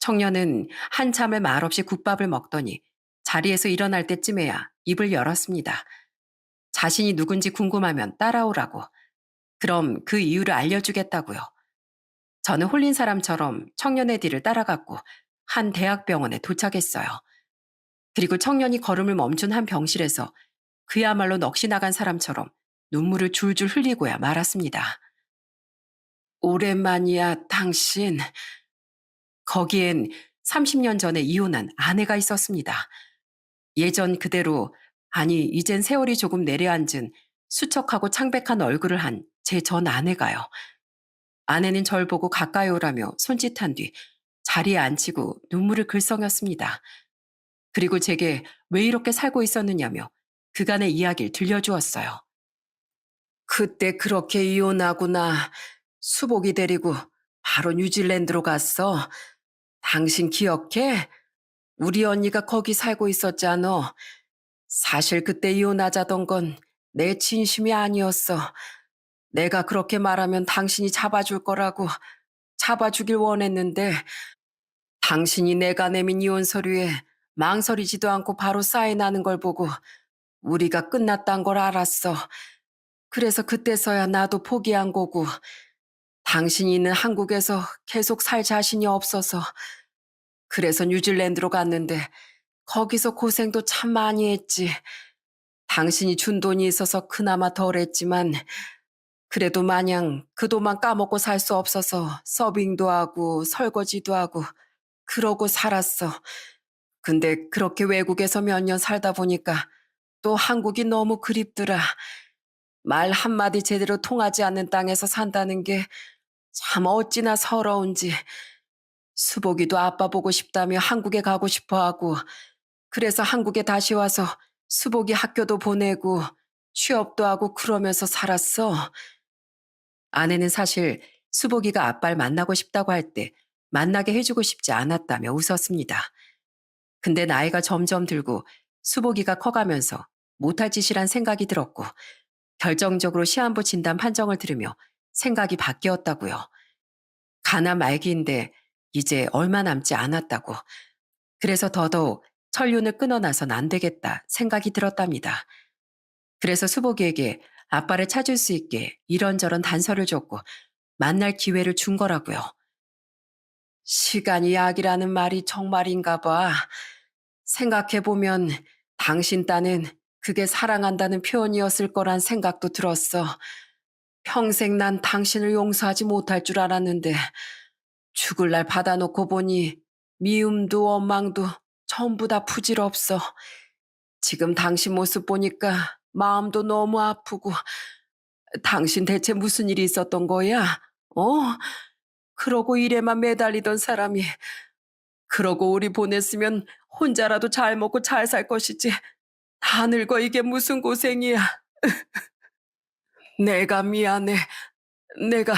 청년은 한참을 말없이 국밥을 먹더니 자리에서 일어날 때쯤에야 입을 열었습니다. 자신이 누군지 궁금하면 따라오라고. 그럼 그 이유를 알려주겠다고요. 저는 홀린 사람처럼 청년의 뒤를 따라갔고 한 대학병원에 도착했어요. 그리고 청년이 걸음을 멈춘 한 병실에서 그야말로 넋이 나간 사람처럼 눈물을 줄줄 흘리고야 말았습니다. 오랜만이야, 당신. 거기엔 30년 전에 이혼한 아내가 있었습니다. 예전 그대로, 아니, 이젠 세월이 조금 내려앉은 수척하고 창백한 얼굴을 한 제 전 아내가요. 아내는 절 보고 가까이 오라며 손짓한 뒤 자리에 앉히고 눈물을 글썽였습니다. 그리고 제게 왜 이렇게 살고 있었느냐며 그간의 이야기를 들려주었어요. 그때 그렇게 이혼하구나. 수복이 데리고 바로 뉴질랜드로 갔어. 당신 기억해? 우리 언니가 거기 살고 있었잖아. 사실 그때 이혼하자던 건 내 진심이 아니었어. 내가 그렇게 말하면 당신이 잡아줄 거라고 잡아주길 원했는데 당신이 내가 내민 이혼 서류에 망설이지도 않고 바로 사인하는 걸 보고 우리가 끝났단 걸 알았어. 그래서 그때서야 나도 포기한 거고 당신이 있는 한국에서 계속 살 자신이 없어서 그래서 뉴질랜드로 갔는데 거기서 고생도 참 많이 했지. 당신이 준 돈이 있어서 그나마 덜했지만 그래도 마냥 그 돈만 까먹고 살 수 없어서 서빙도 하고 설거지도 하고 그러고 살았어. 근데 그렇게 외국에서 몇 년 살다 보니까 또 한국이 너무 그립더라. 말 한마디 제대로 통하지 않는 땅에서 산다는 게 참 어찌나 서러운지. 수복이도 아빠 보고 싶다며 한국에 가고 싶어 하고 그래서 한국에 다시 와서 수복이 학교도 보내고 취업도 하고 그러면서 살았어. 아내는 사실 수복이가 아빠를 만나고 싶다고 할 때 만나게 해주고 싶지 않았다며 웃었습니다. 근데 나이가 점점 들고 수복이가 커가면서 못할 짓이란 생각이 들었고 결정적으로 시한부 진단 판정을 들으며 생각이 바뀌었다고요. 가나 말기인데 이제 얼마 남지 않았다고. 그래서 더더욱 천륜을 끊어놔선 안 되겠다 생각이 들었답니다. 그래서 수복이에게 아빠를 찾을 수 있게 이런저런 단서를 줬고 만날 기회를 준 거라고요. 시간이 약이라는 말이 정말인가 봐. 생각해보면 당신 딴엔 그게 사랑한다는 표현이었을 거란 생각도 들었어. 평생 난 당신을 용서하지 못할 줄 알았는데 죽을 날 받아놓고 보니 미움도 원망도 전부 다 부질없어. 지금 당신 모습 보니까 마음도 너무 아프고 당신 대체 무슨 일이 있었던 거야? 어? 그러고 일에만 매달리던 사람이 그러고 우리 보냈으면 혼자라도 잘 먹고 잘 살 것이지. 다 늙어 이게 무슨 고생이야. 내가 미안해. 내가,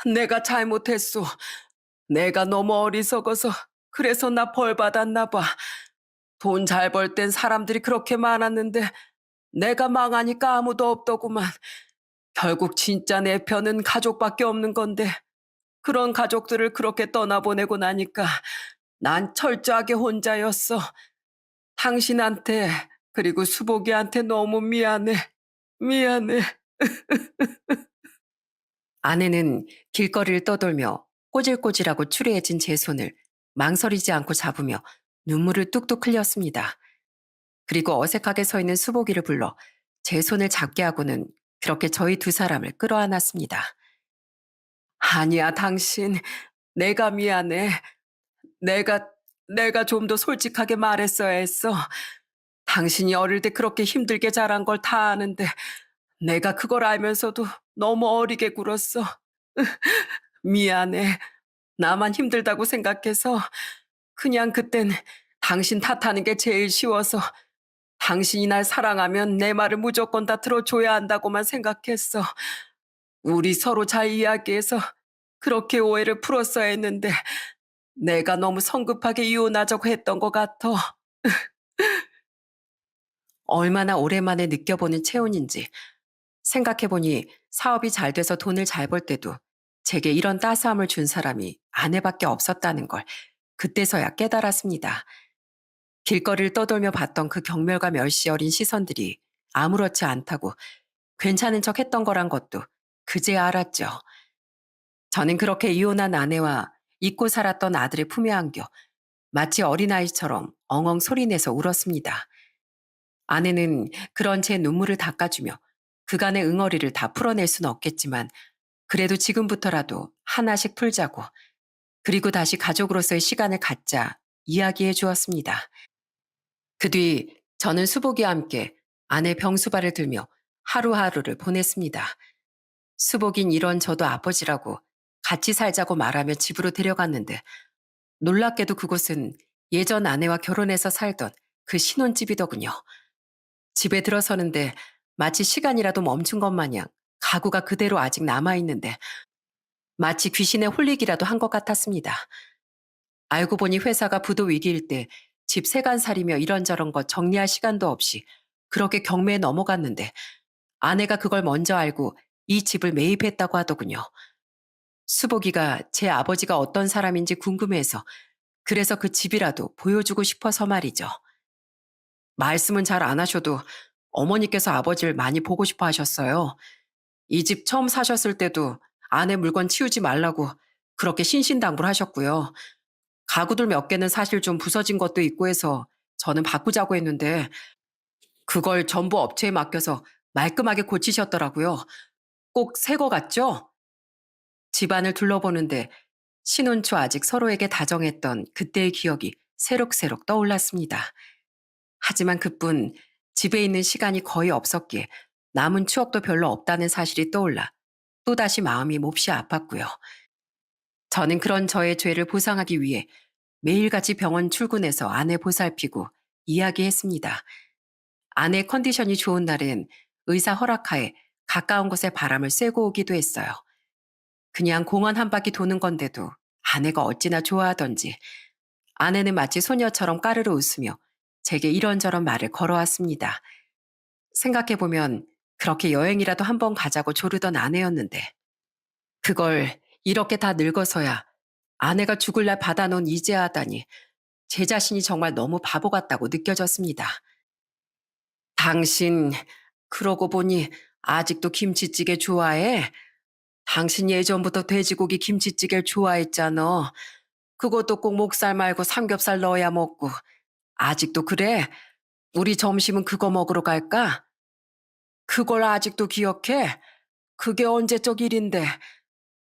내가 잘못했어. 내가 너무 어리석어서 그래서 나 벌 받았나 봐. 돈 잘 벌 땐 사람들이 그렇게 많았는데 내가 망하니까 아무도 없더구만. 결국 진짜 내 편은 가족밖에 없는 건데 그런 가족들을 그렇게 떠나보내고 나니까 난 철저하게 혼자였어. 당신한테 그리고 수복이한테 너무 미안해. 미안해. 아내는 길거리를 떠돌며 꼬질꼬질하고 추리해진 제 손을 망설이지 않고 잡으며 눈물을 뚝뚝 흘렸습니다. 그리고 어색하게 서 있는 수복이를 불러 제 손을 잡게 하고는 그렇게 저희 두 사람을 끌어안았습니다. 아니야, 당신. 내가 미안해. 내가, 내가 좀 더 솔직하게 말했어야 했어. 당신이 어릴 때 그렇게 힘들게 자란 걸 다 아는데 내가 그걸 알면서도 너무 어리게 굴었어. 미안해. 나만 힘들다고 생각해서 그냥 그땐 당신 탓하는 게 제일 쉬워서 당신이 날 사랑하면 내 말을 무조건 다 들어줘야 한다고만 생각했어. 우리 서로 잘 이야기해서 그렇게 오해를 풀었어야 했는데 내가 너무 성급하게 이혼하자고 했던 것 같아. 얼마나 오랜만에 느껴보는 체온인지 생각해보니 사업이 잘 돼서 돈을 잘 벌 때도 제게 이런 따스함을 준 사람이 아내밖에 없었다는 걸 그때서야 깨달았습니다. 길거리를 떠돌며 봤던 그 경멸과 멸시 어린 시선들이 아무렇지 않다고 괜찮은 척 했던 거란 것도 그제야 알았죠. 저는 그렇게 이혼한 아내와 잊고 살았던 아들의 품에 안겨 마치 어린아이처럼 엉엉 소리내서 울었습니다. 아내는 그런 제 눈물을 닦아주며 그간의 응어리를 다 풀어낼 수는 없겠지만 그래도 지금부터라도 하나씩 풀자고 그리고 다시 가족으로서의 시간을 갖자 이야기해 주었습니다. 그 뒤 저는 수복이와 함께 아내 병수발을 들며 하루하루를 보냈습니다. 수복인 이런 저도 아버지라고 같이 살자고 말하며 집으로 데려갔는데 놀랍게도 그곳은 예전 아내와 결혼해서 살던 그 신혼집이더군요. 집에 들어서는데 마치 시간이라도 멈춘 것 마냥 가구가 그대로 아직 남아있는데 마치 귀신에 홀리기라도 한 것 같았습니다. 알고 보니 회사가 부도 위기일 때 집 세간살이며 이런저런 것 정리할 시간도 없이 그렇게 경매에 넘어갔는데 아내가 그걸 먼저 알고 이 집을 매입했다고 하더군요. 수복이가 제 아버지가 어떤 사람인지 궁금해서 그래서 그 집이라도 보여주고 싶어서 말이죠. 말씀은 잘 안 하셔도 어머니께서 아버지를 많이 보고 싶어 하셨어요. 이 집 처음 사셨을 때도 아내 물건 치우지 말라고 그렇게 신신당부를 하셨고요. 가구들 몇 개는 사실 좀 부서진 것도 있고 해서 저는 바꾸자고 했는데 그걸 전부 업체에 맡겨서 말끔하게 고치셨더라고요. 꼭 새 거 같죠? 집안을 둘러보는데 신혼 초 아직 서로에게 다정했던 그때의 기억이 새록새록 떠올랐습니다. 하지만 그뿐 집에 있는 시간이 거의 없었기에 남은 추억도 별로 없다는 사실이 떠올라 또다시 마음이 몹시 아팠고요. 저는 그런 저의 죄를 보상하기 위해 매일같이 병원 출근해서 아내 보살피고 이야기했습니다. 아내 컨디션이 좋은 날엔 의사 허락하에 가까운 곳에 바람을 쐬고 오기도 했어요. 그냥 공원 한 바퀴 도는 건데도 아내가 어찌나 좋아하던지 아내는 마치 소녀처럼 까르르 웃으며 제게 이런저런 말을 걸어왔습니다. 생각해보면 그렇게 여행이라도 한번 가자고 조르던 아내였는데 그걸 이렇게 다 늙어서야 아내가 죽을 날 받아놓은 이제 하다니 제 자신이 정말 너무 바보 같다고 느껴졌습니다. 당신, 그러고 보니 아직도 김치찌개 좋아해? 당신 예전부터 돼지고기 김치찌개를 좋아했잖아. 그것도 꼭 목살 말고 삼겹살 넣어야 먹고. 아직도 그래? 우리 점심은 그거 먹으러 갈까? 그걸 아직도 기억해? 그게 언제적 일인데.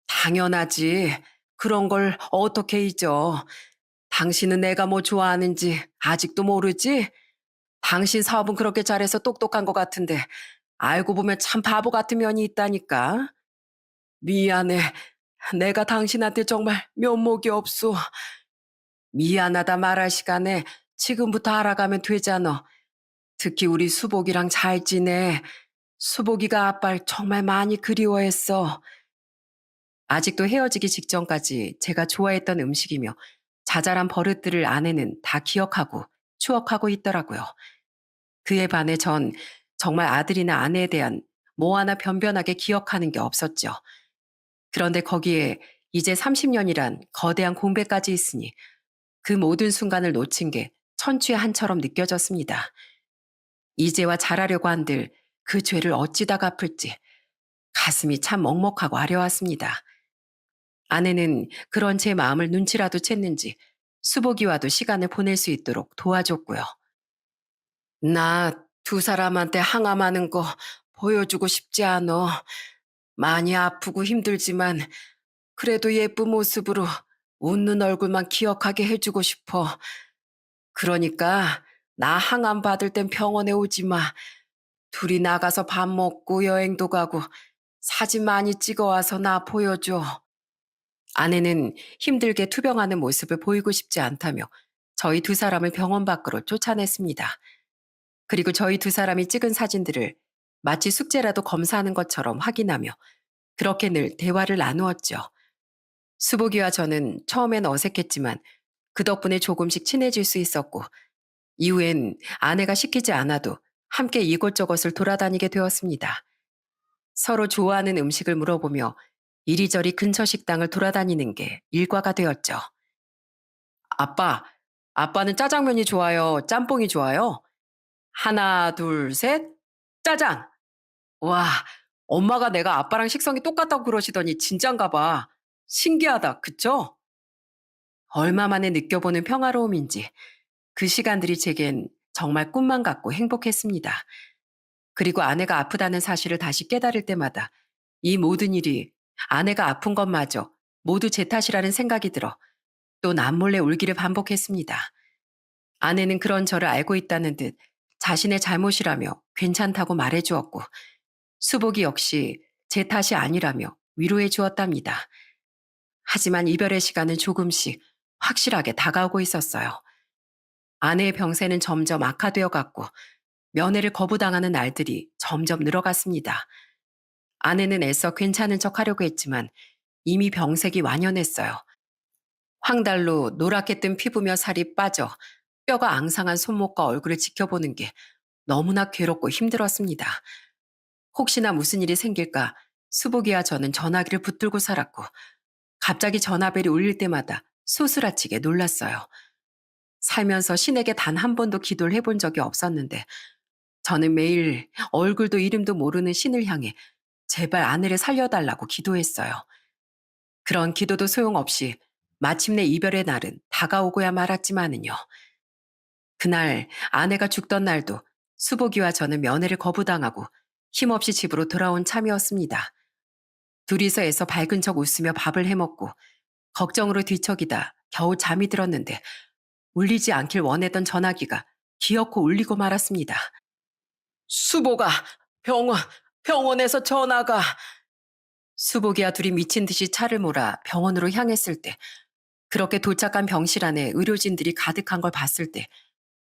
당연하지. 그런 걸 어떻게 잊어. 당신은 내가 뭐 좋아하는지 아직도 모르지? 당신 사업은 그렇게 잘해서 똑똑한 것 같은데 알고 보면 참 바보 같은 면이 있다니까. 미안해. 내가 당신한테 정말 면목이 없소. 미안하다 말할 시간에 지금부터 알아가면 되잖아. 특히 우리 수복이랑 잘 지내. 수복이가 아빠를 정말 많이 그리워했어. 아직도 헤어지기 직전까지 제가 좋아했던 음식이며 자잘한 버릇들을 아내는 다 기억하고 추억하고 있더라고요. 그에 반해 전 정말 아들이나 아내에 대한 뭐 하나 변변하게 기억하는 게 없었죠. 그런데 거기에 이제 30년이란 거대한 공백까지 있으니 그 모든 순간을 놓친 게 천추의 한처럼 느껴졌습니다. 이제와 잘하려고 한들 그 죄를 어찌다 갚을지 가슴이 참 먹먹하고 아려왔습니다. 아내는 그런 제 마음을 눈치라도 챘는지 수복이와도 시간을 보낼 수 있도록 도와줬고요. 나 두 사람한테 항암하는 거 보여주고 싶지 않아. 많이 아프고 힘들지만 그래도 예쁜 모습으로 웃는 얼굴만 기억하게 해주고 싶어. 그러니까 나 항암 받을 땐 병원에 오지 마. 둘이 나가서 밥 먹고 여행도 가고 사진 많이 찍어와서 나 보여줘. 아내는 힘들게 투병하는 모습을 보이고 싶지 않다며 저희 두 사람을 병원 밖으로 쫓아냈습니다. 그리고 저희 두 사람이 찍은 사진들을 마치 숙제라도 검사하는 것처럼 확인하며 그렇게 늘 대화를 나누었죠. 수복이와 저는 처음엔 어색했지만 그 덕분에 조금씩 친해질 수 있었고 이후엔 아내가 시키지 않아도 함께 이곳저곳을 돌아다니게 되었습니다. 서로 좋아하는 음식을 물어보며 이리저리 근처 식당을 돌아다니는 게 일과가 되었죠. 아빠, 아빠는 짜장면이 좋아요? 짬뽕이 좋아요? 하나, 둘, 셋, 짜장! 와, 엄마가 내가 아빠랑 식성이 똑같다고 그러시더니 진짠가 봐. 신기하다, 그쵸? 얼마 만에 느껴보는 평화로움인지 그 시간들이 제겐 정말 꿈만 같고 행복했습니다. 그리고 아내가 아프다는 사실을 다시 깨달을 때마다 이 모든 일이 아내가 아픈 것마저 모두 제 탓이라는 생각이 들어 또 남몰래 울기를 반복했습니다. 아내는 그런 저를 알고 있다는 듯 자신의 잘못이라며 괜찮다고 말해주었고 수복이 역시 제 탓이 아니라며 위로해 주었답니다. 하지만 이별의 시간은 조금씩 확실하게 다가오고 있었어요. 아내의 병세는 점점 악화되어 갔고 면회를 거부당하는 날들이 점점 늘어갔습니다. 아내는 애써 괜찮은 척 하려고 했지만 이미 병색이 완연했어요. 황달로 노랗게 뜬 피부며 살이 빠져 뼈가 앙상한 손목과 얼굴을 지켜보는 게 너무나 괴롭고 힘들었습니다. 혹시나 무슨 일이 생길까 수복이와 저는 전화기를 붙들고 살았고 갑자기 전화벨이 울릴 때마다 소스라치게 놀랐어요. 살면서 신에게 단 한 번도 기도를 해본 적이 없었는데 저는 매일 얼굴도 이름도 모르는 신을 향해 제발 아내를 살려달라고 기도했어요. 그런 기도도 소용없이 마침내 이별의 날은 다가오고야 말았지만은요. 그날 아내가 죽던 날도 수복이와 저는 면회를 거부당하고 힘없이 집으로 돌아온 참이었습니다. 둘이서 애써 밝은 척 웃으며 밥을 해먹고 걱정으로 뒤척이다 겨우 잠이 들었는데 울리지 않길 원했던 전화기가 기어코 울리고 말았습니다. 수복아, 병원에서 전화가. 수복이와 둘이 미친 듯이 차를 몰아 병원으로 향했을 때 그렇게 도착한 병실 안에 의료진들이 가득한 걸 봤을 때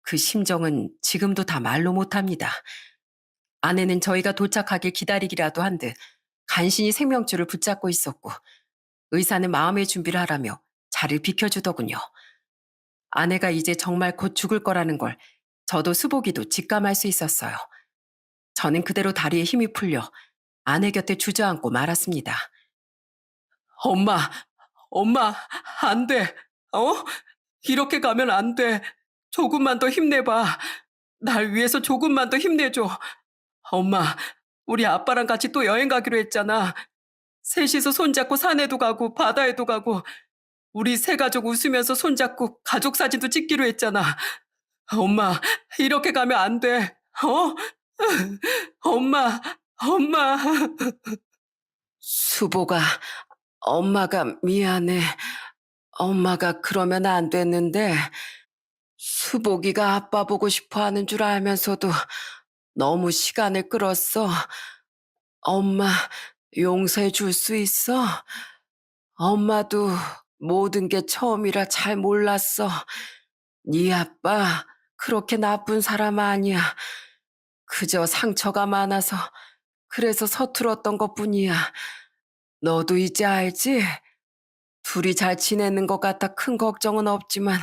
그 심정은 지금도 다 말로 못합니다. 아내는 저희가 도착하길 기다리기라도 한 듯 간신히 생명줄을 붙잡고 있었고 의사는 마음의 준비를 하라며 자를 비켜주더군요. 아내가 이제 정말 곧 죽을 거라는 걸 저도 수복이도 직감할 수 있었어요. 저는 그대로 다리에 힘이 풀려 아내 곁에 주저앉고 말았습니다. 엄마, 엄마, 안 돼. 어? 이렇게 가면 안 돼. 조금만 더 힘내봐. 날 위해서 조금만 더 힘내줘. 엄마, 우리 아빠랑 같이 또 여행 가기로 했잖아. 셋이서 손잡고 산에도 가고 바다에도 가고 우리 세 가족 웃으면서 손잡고 가족 사진도 찍기로 했잖아. 엄마, 이렇게 가면 안 돼. 어? 엄마, 엄마. 수보가, 엄마가 미안해. 엄마가 그러면 안 됐는데, 수복이가 아빠 보고 싶어 하는 줄 알면서도 너무 시간을 끌었어. 엄마, 용서해 줄 수 있어? 엄마도 모든 게 처음이라 잘 몰랐어. 네 아빠, 그렇게 나쁜 사람 아니야. 그저 상처가 많아서, 그래서 서툴었던 것 뿐이야. 너도 이제 알지? 둘이 잘 지내는 것 같아 큰 걱정은 없지만,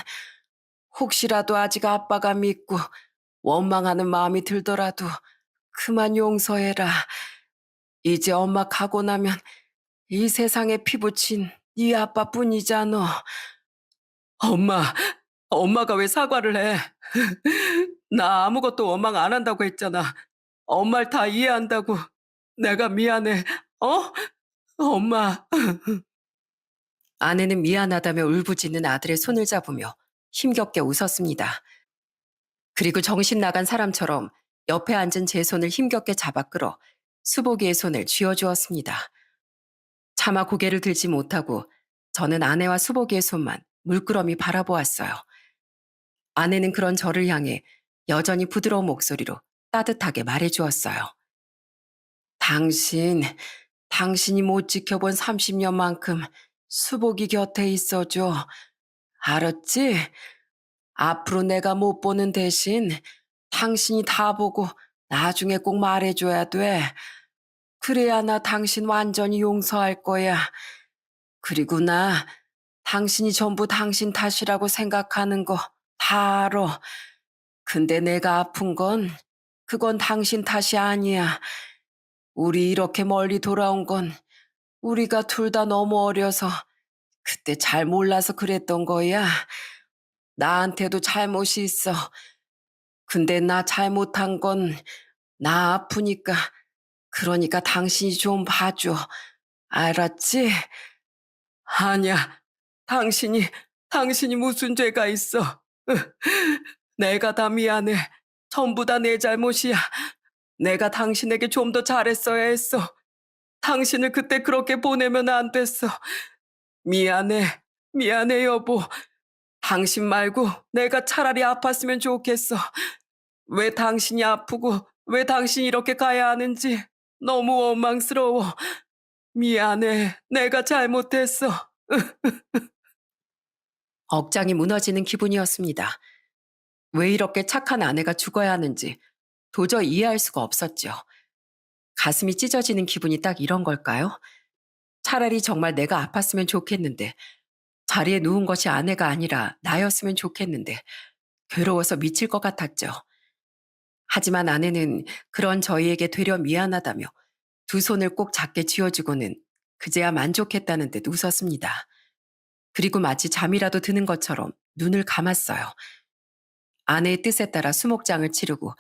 혹시라도 아직 아빠가 믿고 원망하는 마음이 들더라도 그만 용서해라. 이제 엄마 가고 나면 이 세상에 피부친 네 아빠뿐이잖아. 엄마, 엄마가 왜 사과를 해? 나 아무것도 원망 안 한다고 했잖아. 엄마를 다 이해한다고. 내가 미안해. 어? 엄마. 아내는 미안하다며 울부짖는 아들의 손을 잡으며 힘겹게 웃었습니다. 그리고 정신 나간 사람처럼 옆에 앉은 제 손을 힘겹게 잡아 끌어 수복이의 손을 쥐어주었습니다. 차마 고개를 들지 못하고 저는 아내와 수복이의 손만 물끄러미 바라보았어요. 아내는 그런 저를 향해 여전히 부드러운 목소리로 따뜻하게 말해주었어요. 당신이 못 지켜본 30년만큼 수복이 곁에 있어줘. 알았지? 앞으로 내가 못 보는 대신 당신이 다 보고 나중에 꼭 말해줘야 돼. 그래야 나 당신 완전히 용서할 거야. 그리고 나 당신이 전부 당신 탓이라고 생각하는 거 다 알아. 근데 내가 아픈 건 그건 당신 탓이 아니야. 우리 이렇게 멀리 돌아온 건 우리가 둘 다 너무 어려서 그때 잘 몰라서 그랬던 거야. 나한테도 잘못이 있어. 근데 나 잘못한 건 나 아프니까 그러니까 당신이 좀 봐줘. 알았지? 아니야. 당신이 당신이 무슨 죄가 있어. 내가 다 미안해. 전부 다 내 잘못이야. 내가 당신에게 좀 더 잘했어야 했어. 당신을 그때 그렇게 보내면 안 됐어. 미안해. 미안해, 여보. 당신 말고 내가 차라리 아팠으면 좋겠어. 왜 당신이 아프고 왜 당신이 이렇게 가야 하는지 너무 원망스러워. 미안해. 내가 잘못했어. 억장이 무너지는 기분이었습니다. 왜 이렇게 착한 아내가 죽어야 하는지 도저히 이해할 수가 없었죠. 가슴이 찢어지는 기분이 딱 이런 걸까요? 차라리 정말 내가 아팠으면 좋겠는데, 자리에 누운 것이 아내가 아니라 나였으면 좋겠는데, 괴로워서 미칠 것 같았죠. 하지만 아내는 그런 저희에게 되려 미안하다며 두 손을 꼭 작게 쥐어주고는 그제야 만족했다는 듯 웃었습니다. 그리고 마치 잠이라도 드는 것처럼 눈을 감았어요. 아내의 뜻에 따라 수목장을 치르고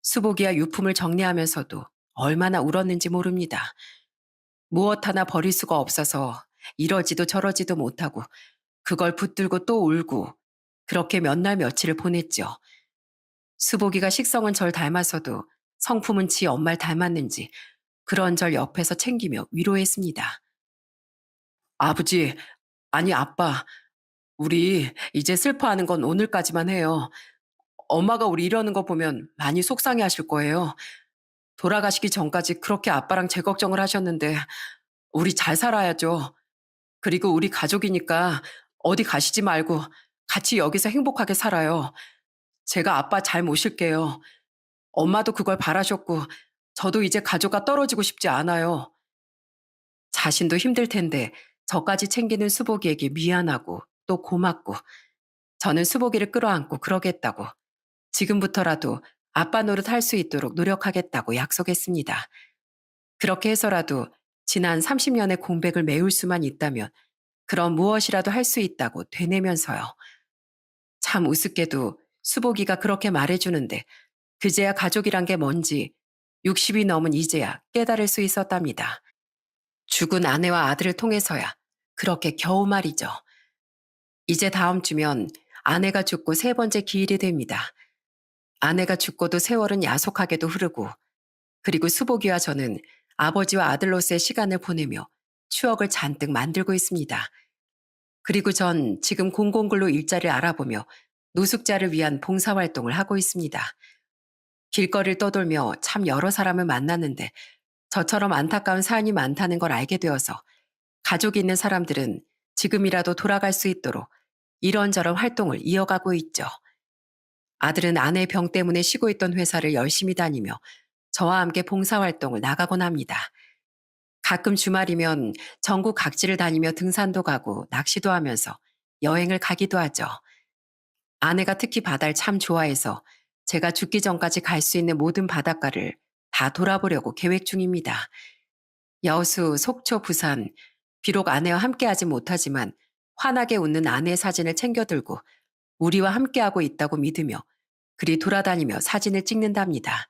수복이와 유품을 정리하면서도 얼마나 울었는지 모릅니다. 무엇 하나 버릴 수가 없어서 이러지도 저러지도 못하고 그걸 붙들고 또 울고 그렇게 몇 날 며칠을 보냈죠. 수복이가 식성은 절 닮아서도 성품은 지 엄마를 닮았는지 그런 절 옆에서 챙기며 위로했습니다. 아버지, 아니 아빠, 우리 이제 슬퍼하는 건 오늘까지만 해요. 엄마가 우리 이러는 거 보면 많이 속상해 하실 거예요. 돌아가시기 전까지 그렇게 아빠랑 제 걱정을 하셨는데 우리 잘 살아야죠. 그리고 우리 가족이니까 어디 가시지 말고 같이 여기서 행복하게 살아요. 제가 아빠 잘 모실게요. 엄마도 그걸 바라셨고 저도 이제 가족과 떨어지고 싶지 않아요. 자신도 힘들 텐데 저까지 챙기는 수복이에게 미안하고 또 고맙고 저는 수복이를 끌어안고 그러겠다고 지금부터라도 아빠 노릇 할 수 있도록 노력하겠다고 약속했습니다. 그렇게 해서라도 지난 30년의 공백을 메울 수만 있다면 그럼 무엇이라도 할 수 있다고 되뇌면서요. 참 우습게도 수복이가 그렇게 말해주는데 그제야 가족이란 게 뭔지 60이 넘은 이제야 깨달을 수 있었답니다. 죽은 아내와 아들을 통해서야 그렇게 겨우 말이죠. 이제 다음 주면 아내가 죽고 세 번째 기일이 됩니다. 아내가 죽고도 세월은 야속하게도 흐르고 그리고 수복이와 저는 아버지와 아들로서의 시간을 보내며 추억을 잔뜩 만들고 있습니다. 그리고 전 지금 공공근로 일자리를 알아보며 노숙자를 위한 봉사활동을 하고 있습니다. 길거리를 떠돌며 참 여러 사람을 만났는데 저처럼 안타까운 사연이 많다는 걸 알게 되어서 가족이 있는 사람들은 지금이라도 돌아갈 수 있도록 이런저런 활동을 이어가고 있죠. 아들은 아내 병 때문에 쉬고 있던 회사를 열심히 다니며 저와 함께 봉사활동을 나가곤 합니다. 가끔 주말이면 전국 각지를 다니며 등산도 가고 낚시도 하면서 여행을 가기도 하죠. 아내가 특히 바다를 참 좋아해서 제가 죽기 전까지 갈 수 있는 모든 바닷가를 다 돌아보려고 계획 중입니다. 여수, 속초, 부산, 비록 아내와 함께하지 못하지만 환하게 웃는 아내의 사진을 챙겨들고 우리와 함께하고 있다고 믿으며 그리 돌아다니며 사진을 찍는답니다.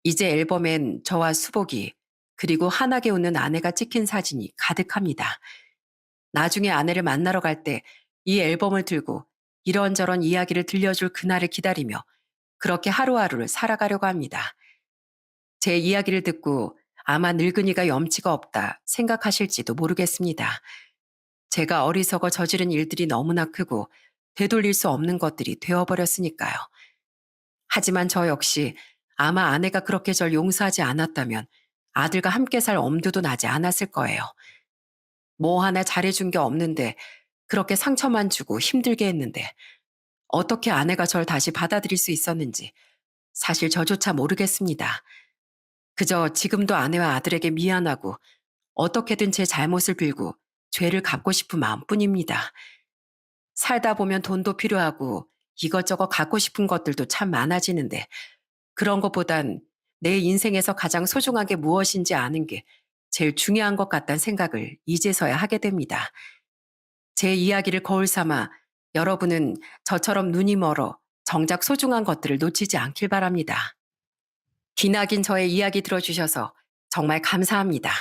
이제 앨범엔 저와 수복이 그리고 환하게 웃는 아내가 찍힌 사진이 가득합니다. 나중에 아내를 만나러 갈 때 이 앨범을 들고 이런저런 이야기를 들려줄 그날을 기다리며 그렇게 하루하루를 살아가려고 합니다. 제 이야기를 듣고 아마 늙은이가 염치가 없다 생각하실지도 모르겠습니다. 제가 어리석어 저지른 일들이 너무나 크고 되돌릴 수 없는 것들이 되어버렸으니까요. 하지만 저 역시 아마 아내가 그렇게 절 용서하지 않았다면 아들과 함께 살 엄두도 나지 않았을 거예요. 뭐 하나 잘해준 게 없는데 그렇게 상처만 주고 힘들게 했는데 어떻게 아내가 절 다시 받아들일 수 있었는지 사실 저조차 모르겠습니다. 그저 지금도 아내와 아들에게 미안하고 어떻게든 제 잘못을 빌고 죄를 갚고 싶은 마음뿐입니다. 살다 보면 돈도 필요하고 이것저것 갖고 싶은 것들도 참 많아지는데 그런 것보단 내 인생에서 가장 소중한 게 무엇인지 아는 게 제일 중요한 것 같다는 생각을 이제서야 하게 됩니다. 제 이야기를 거울 삼아 여러분은 저처럼 눈이 멀어 정작 소중한 것들을 놓치지 않길 바랍니다. 기나긴 저의 이야기 들어주셔서 정말 감사합니다.